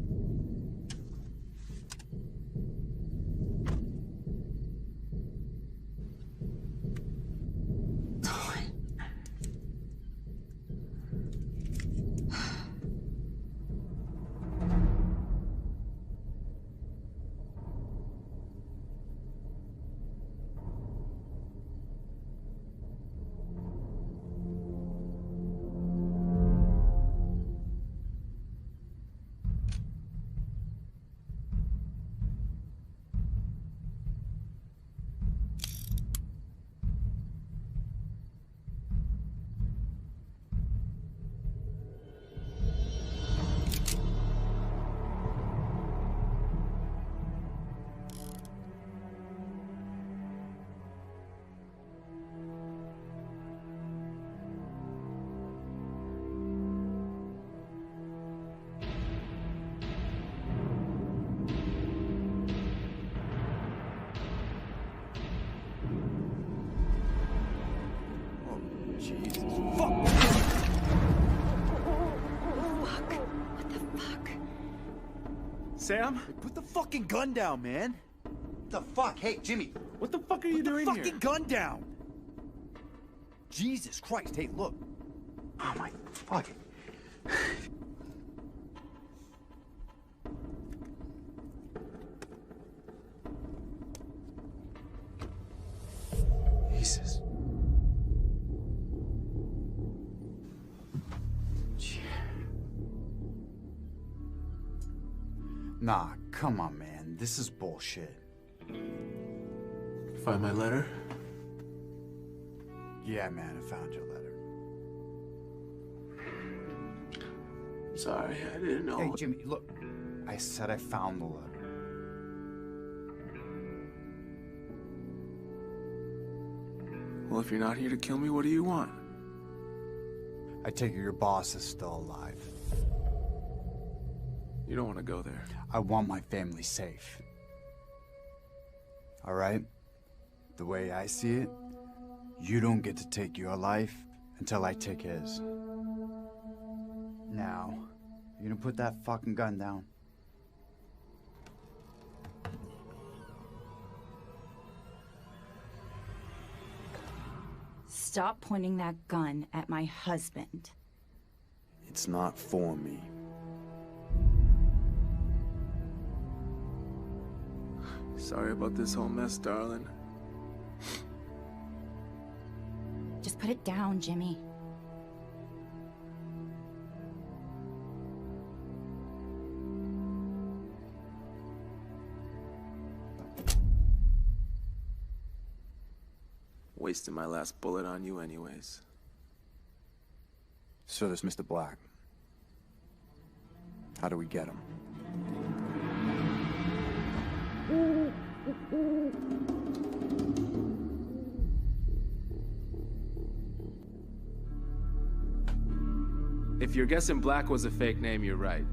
Sam? Put the fucking gun down, man. What the fuck? Hey, Jimmy. What the fuck are you doing here? Put the fucking gun down. Jesus Christ. Hey, look. Oh my fucking. Jesus. Nah, come on, man. This is bullshit. Find my letter? Yeah, man, I found your letter. Sorry, I didn't know. Hey, Jimmy, look. I said I found the letter. Well, if you're not here to kill me, what do you want? I take it your boss is still alive. You don't want to go there. I want my family safe. All right? The way I see it, you don't get to take your life until I take his. Now, you gonna put that fucking gun down? Stop pointing that gun at my husband. It's not for me. Sorry about this whole mess, darling. Just put it down, Jimmy. Wasting my last bullet on you anyways. So there's Mr. Black. How do we get him? If you're guessing Black was a fake name, you're right.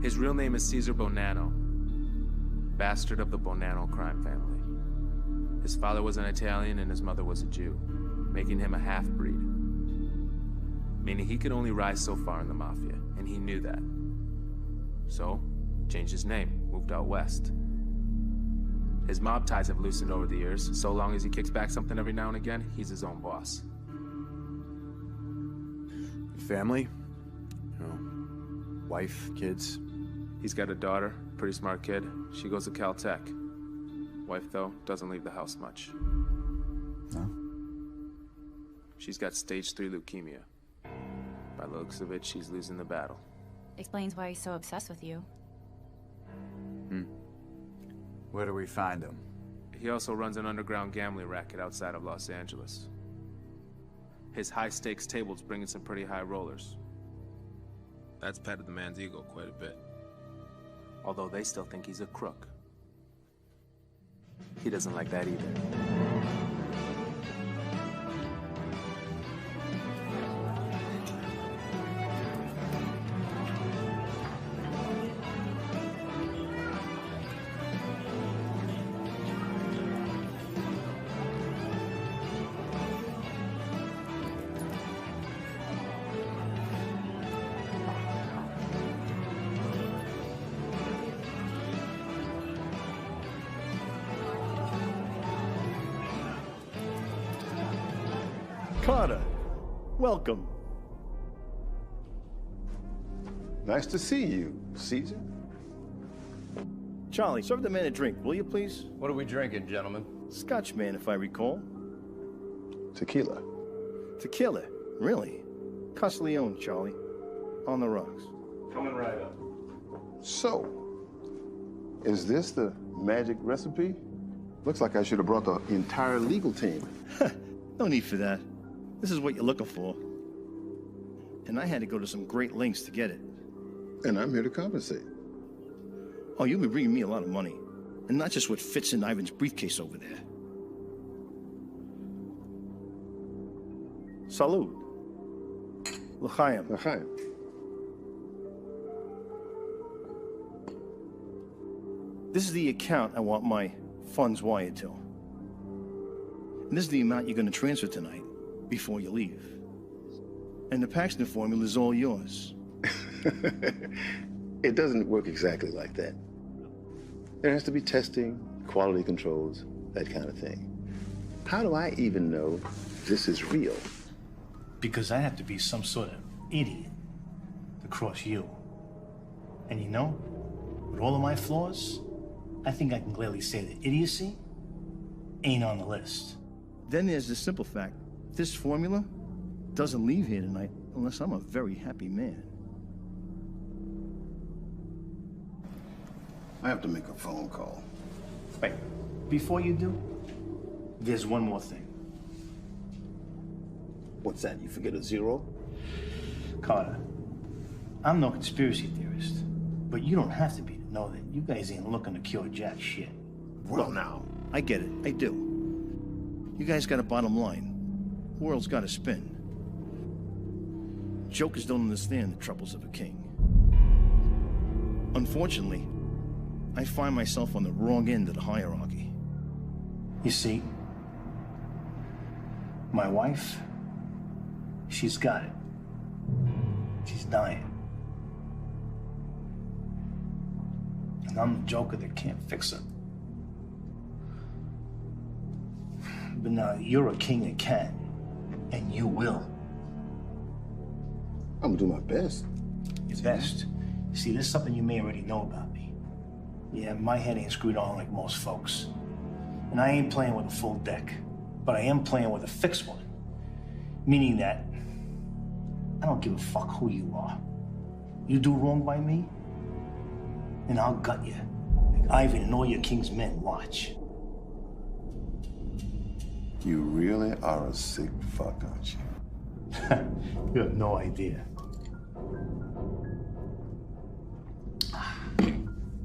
His real name is Caesar Bonanno, bastard of the Bonanno crime family. His father was an Italian and his mother was a Jew, making him a half-breed. Meaning he could only rise so far in the mafia, and he knew that. So, changed his name, moved out west. His mob ties have loosened over the years. So long as he kicks back something every now and again, he's his own boss. Family? You know, wife, kids? He's got a daughter, pretty smart kid. She goes to Caltech. Wife, though, doesn't leave the house much. No? She's got stage 3 leukemia. By the looks of it, she's losing the battle. Explains why he's so obsessed with you. Where do we find him? He also runs an underground gambling racket outside of Los Angeles. His high-stakes tables bring in some pretty high rollers. That's petted the man's ego quite a bit. Although they still think he's a crook. He doesn't like that either. Carter, welcome. Nice to see you, Caesar. Charlie, serve the man a drink, will you please? What are we drinking, gentlemen? Scotch, man, if I recall. Tequila. Tequila? Really? Castiglione, Charlie. On the rocks. Coming right up. So, is this the magic recipe? Looks like I should have brought the entire legal team. No need for that. This is what you're looking for. And I had to go to some great lengths to get it. And I'm here to compensate. Oh, you'll be bringing me a lot of money. And not just what fits in Ivan's briefcase over there. Salud. L'chaim. L'chaim. This is the account I want my funds wired to. And this is the amount you're going to transfer tonight before you leave. And the Paxton formula is all yours. It doesn't work exactly like that. There has to be testing, quality controls, that kind of thing. How do I even know this is real? Because I have to be some sort of idiot to cross you. And you know, with all of my flaws, I think I can clearly say that idiocy ain't on the list. Then there's the simple fact. This formula doesn't leave here tonight unless I'm a very happy man. I have to make a phone call. Wait, before you do, there's one more thing. What's that? You forget a zero? Carter, I'm no conspiracy theorist, but you don't have to be to know that you guys ain't looking to cure jack shit. Well, now, I get it. I do. You guys got a bottom line. The world's got to spin. jokers don't understand the troubles of a king. Unfortunately, I find myself on the wrong end of the hierarchy. You see, my wife, she's got it. She's dying. And I'm the joker that can't fix her. But now you're a king that can, and you will. I'm gonna do my best. Your best. See, there's something you may already know about me. Yeah, my head ain't screwed on like most folks. And I ain't playing with a full deck, but I am playing with a fixed one. Meaning that I don't give a fuck who you are. You do wrong by me, and I'll gut you. Like Ivan and all your king's men, watch. You really are a sick fuck, aren't you? You have no idea.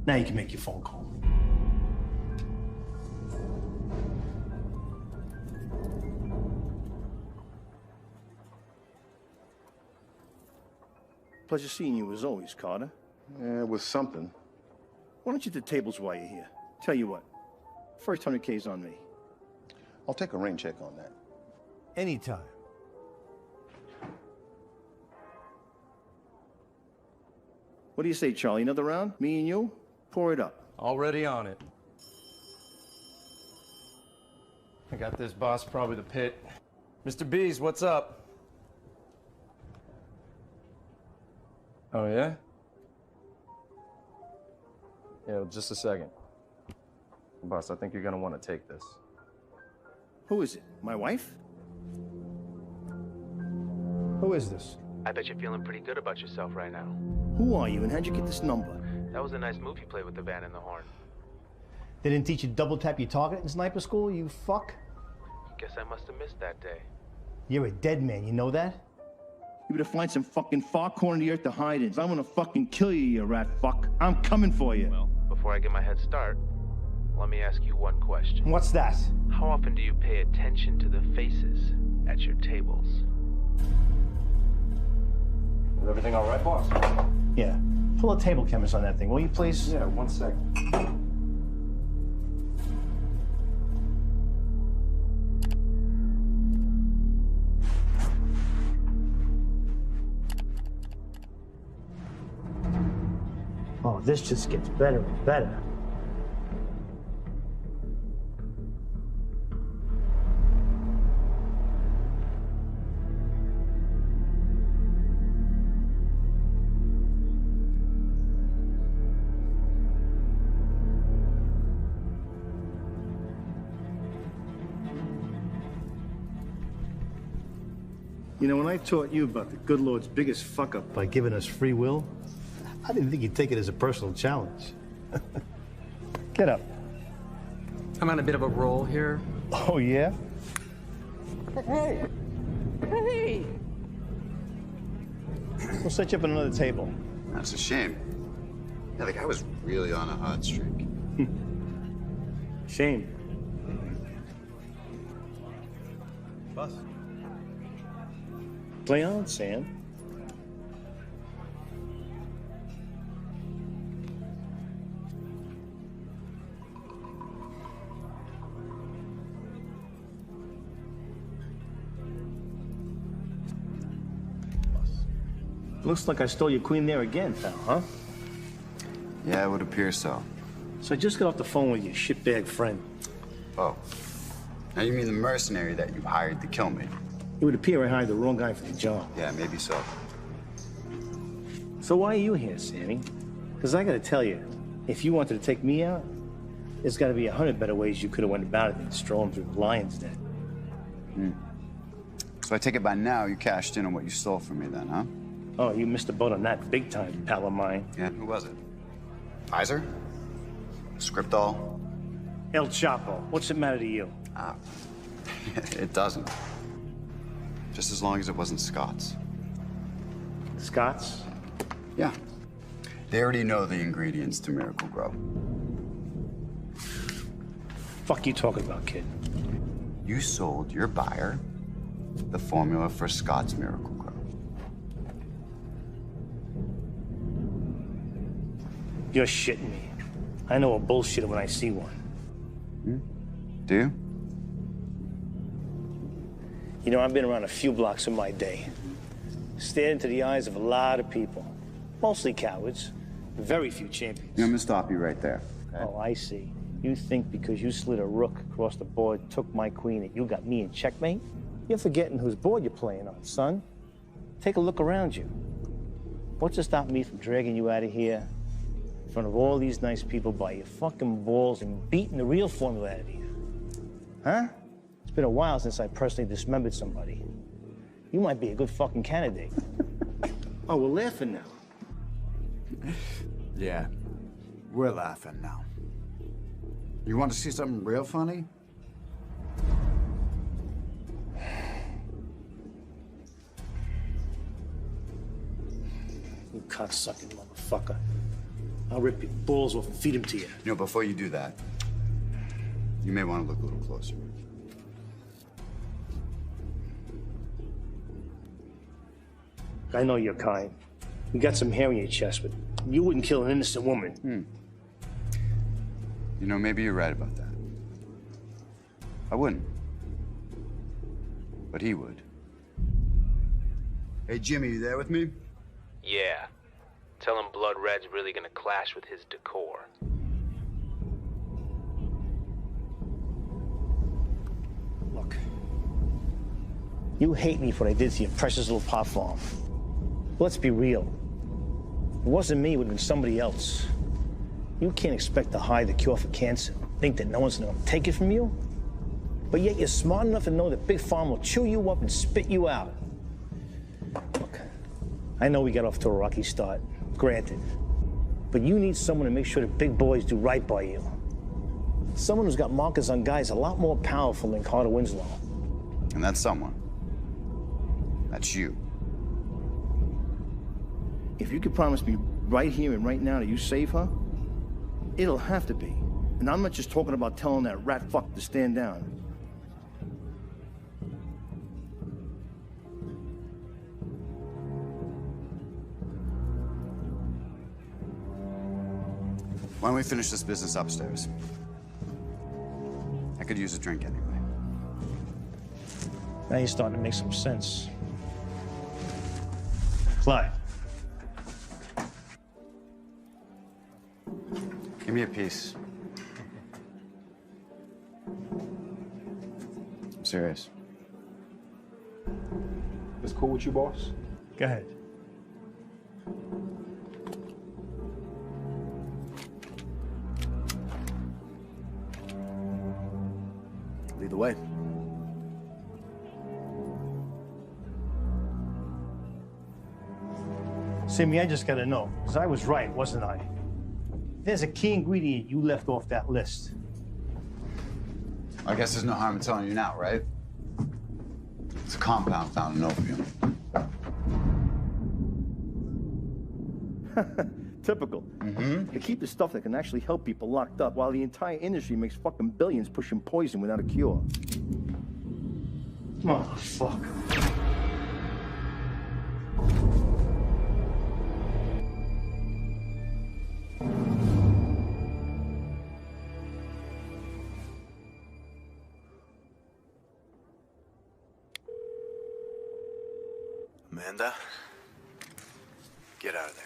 Now you can make your phone call. Pleasure seeing you as always, Carter. Yeah, it was something. Why don't you do tables while you're here? Tell you what, first 100K's on me. I'll take a rain check on that. Anytime. What do you say, Charlie? Another round? Me and you? Pour it up. Already on it. I got this, boss. Probably the pit. Mr. Bees, what's up? Oh, yeah? Yeah, just a second. Boss, I think you're gonna want to take this. Who is it? My wife? Who is this? I bet you're feeling pretty good about yourself right now. Who are you and how'd you get this number? That was a nice move you played with the van and the horn. They didn't teach you to double tap your target in sniper school, you fuck? Guess I must have missed that day. You're a dead man, you know that? You better find some fucking far corner of the earth to hide in. I'm gonna fucking kill you, you rat fuck. I'm coming for you. Well, before I get my head start, let me ask you one question. What's that? How often do you pay attention to the faces at your tables? Is everything all right, boss? Yeah. Pull a table chemist on that thing, will you please? Yeah, 1 second. Oh, this just gets better and better. You know, when I taught you about the good Lord's biggest fuck-up By giving us free will, I didn't think you'd take it as a personal challenge. Get up. I'm on a bit of a roll here. Oh, yeah? Hey! Hey! We'll set you up at another table. That's a shame. Yeah, the guy was really on a hot streak. Shame. Boss. Play on, Sam. Looks like I stole your queen there again, pal, huh? Yeah, it would appear so. So I just got off the phone with your shitbag friend. Oh. Now you mean the mercenary that you hired to kill me? It would appear I hired the wrong guy for the job. Yeah, maybe so. So why are you here, Sammy? Because I gotta tell you, if you wanted to take me out, there's gotta be 100 better ways you could have went about it than strolling through the lion's den. So I take it by now you cashed in on what you stole from me then, huh? Oh, you missed the boat on that big time, pal of mine. Yeah, who was it? Pfizer? Scriptol? El Chapo. What's it matter to you? It doesn't. Just as long as it wasn't Scots. Scots? Yeah. They already know the ingredients to Miracle Grow. Fuck you talking about, kid? You sold your buyer the formula for Scott's Miracle Grow. You're shitting me. I know a bullshitter when I see one. Do you? You know, I've been around a few blocks in my day. Stared into the eyes of a lot of people. Mostly cowards. Very few champions. I'm gonna stop you right there. Okay? Oh, I see. You think because you slid a rook across the board, took my queen, that you got me in checkmate? You're forgetting whose board you're playing on, son. Take a look around you. What's to stop me from dragging you out of here in front of all these nice people by your fucking balls and beating the real formula out of you? Huh? It's been a while since I personally dismembered somebody. You might be a good fucking candidate. Oh, we're laughing now. Yeah, we're laughing now. You want to see something real funny? You cocksucking motherfucker. I'll rip your balls off and feed them to you. You know, before you do that, you may want to look a little closer. I know you're kind. You got some hair in your chest, but you wouldn't kill an innocent woman. You know, maybe you're right about that. I wouldn't. But he would. Hey, Jimmy, you there with me? Yeah. Tell him Blood Red's really gonna clash with his decor. Look. You hate me for what I did to your precious little pot farm. Let's be real. If it wasn't me, it would have been somebody else. You can't expect to hide the cure for cancer. Think that no one's gonna take it from you? But yet you're smart enough to know that Big Farm will chew you up and spit you out. Look, I know we got off to a rocky start, granted. But you need someone to make sure the big boys do right by you. Someone who's got markers on guys a lot more powerful than Carter Winslow. And that's someone. That's you. If you could promise me right here and right now that you save her, it'll have to be. And I'm not just talking about telling that rat fuck to stand down. Why don't we finish this business upstairs? I could use a drink anyway. Now you're starting to make some sense. Clyde. Give me a piece. I'm serious. It's cool with you, boss? Go ahead. Lead the way. Sammy, I just gotta know, because I was right, wasn't I? There's a key ingredient you left off that list. I guess there's no harm in telling you now, right? It's a compound found in opium. Typical. They keep the stuff that can actually help people locked up while the entire industry makes fucking billions pushing poison without a cure. Motherfucker. Amanda? Get out of there.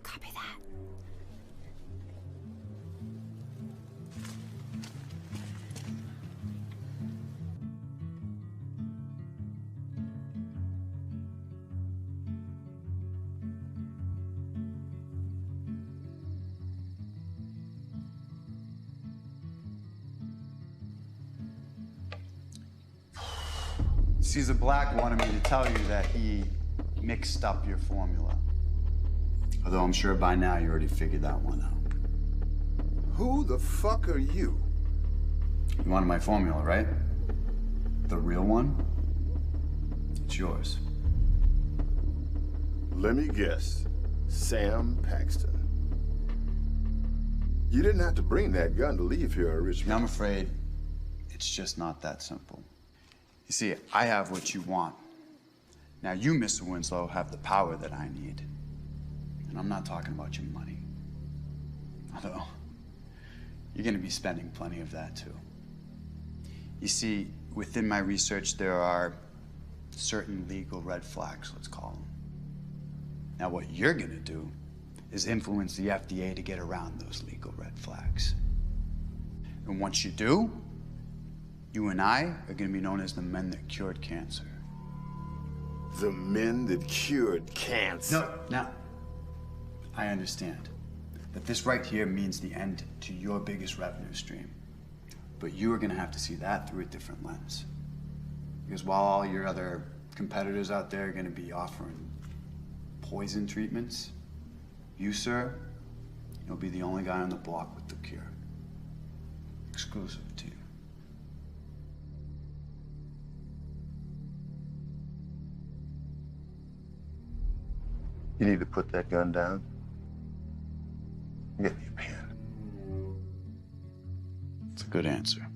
Copy that. Caesar Black wanted me to tell you that he mixed up your formula. Although I'm sure by now you already figured that one out. Who the fuck are you? You wanted my formula, right? The real one? It's yours. Let me guess. Sam Paxton. You didn't have to bring that gun to leave here, Richmond. I'm afraid it's just not that simple. You see, I have what you want. Now you, Mr. Winslow, have the power that I need. And I'm not talking about your money. Although, you're gonna be spending plenty of that too. You see, within my research, there are certain legal red flags, let's call them. Now, what you're gonna do is influence the FDA to get around those legal red flags. And once you do, you and I are gonna be known as the men that cured cancer. The men that cured cancer? No, now, I understand that this right here means the end to your biggest revenue stream. But you are gonna have to see that through a different lens. Because while all your other competitors out there are gonna be offering poison treatments, you, sir, you'll be the only guy on the block with the cure. Exclusive to you. You need to put that gun down. Get me a pen. It's a good answer.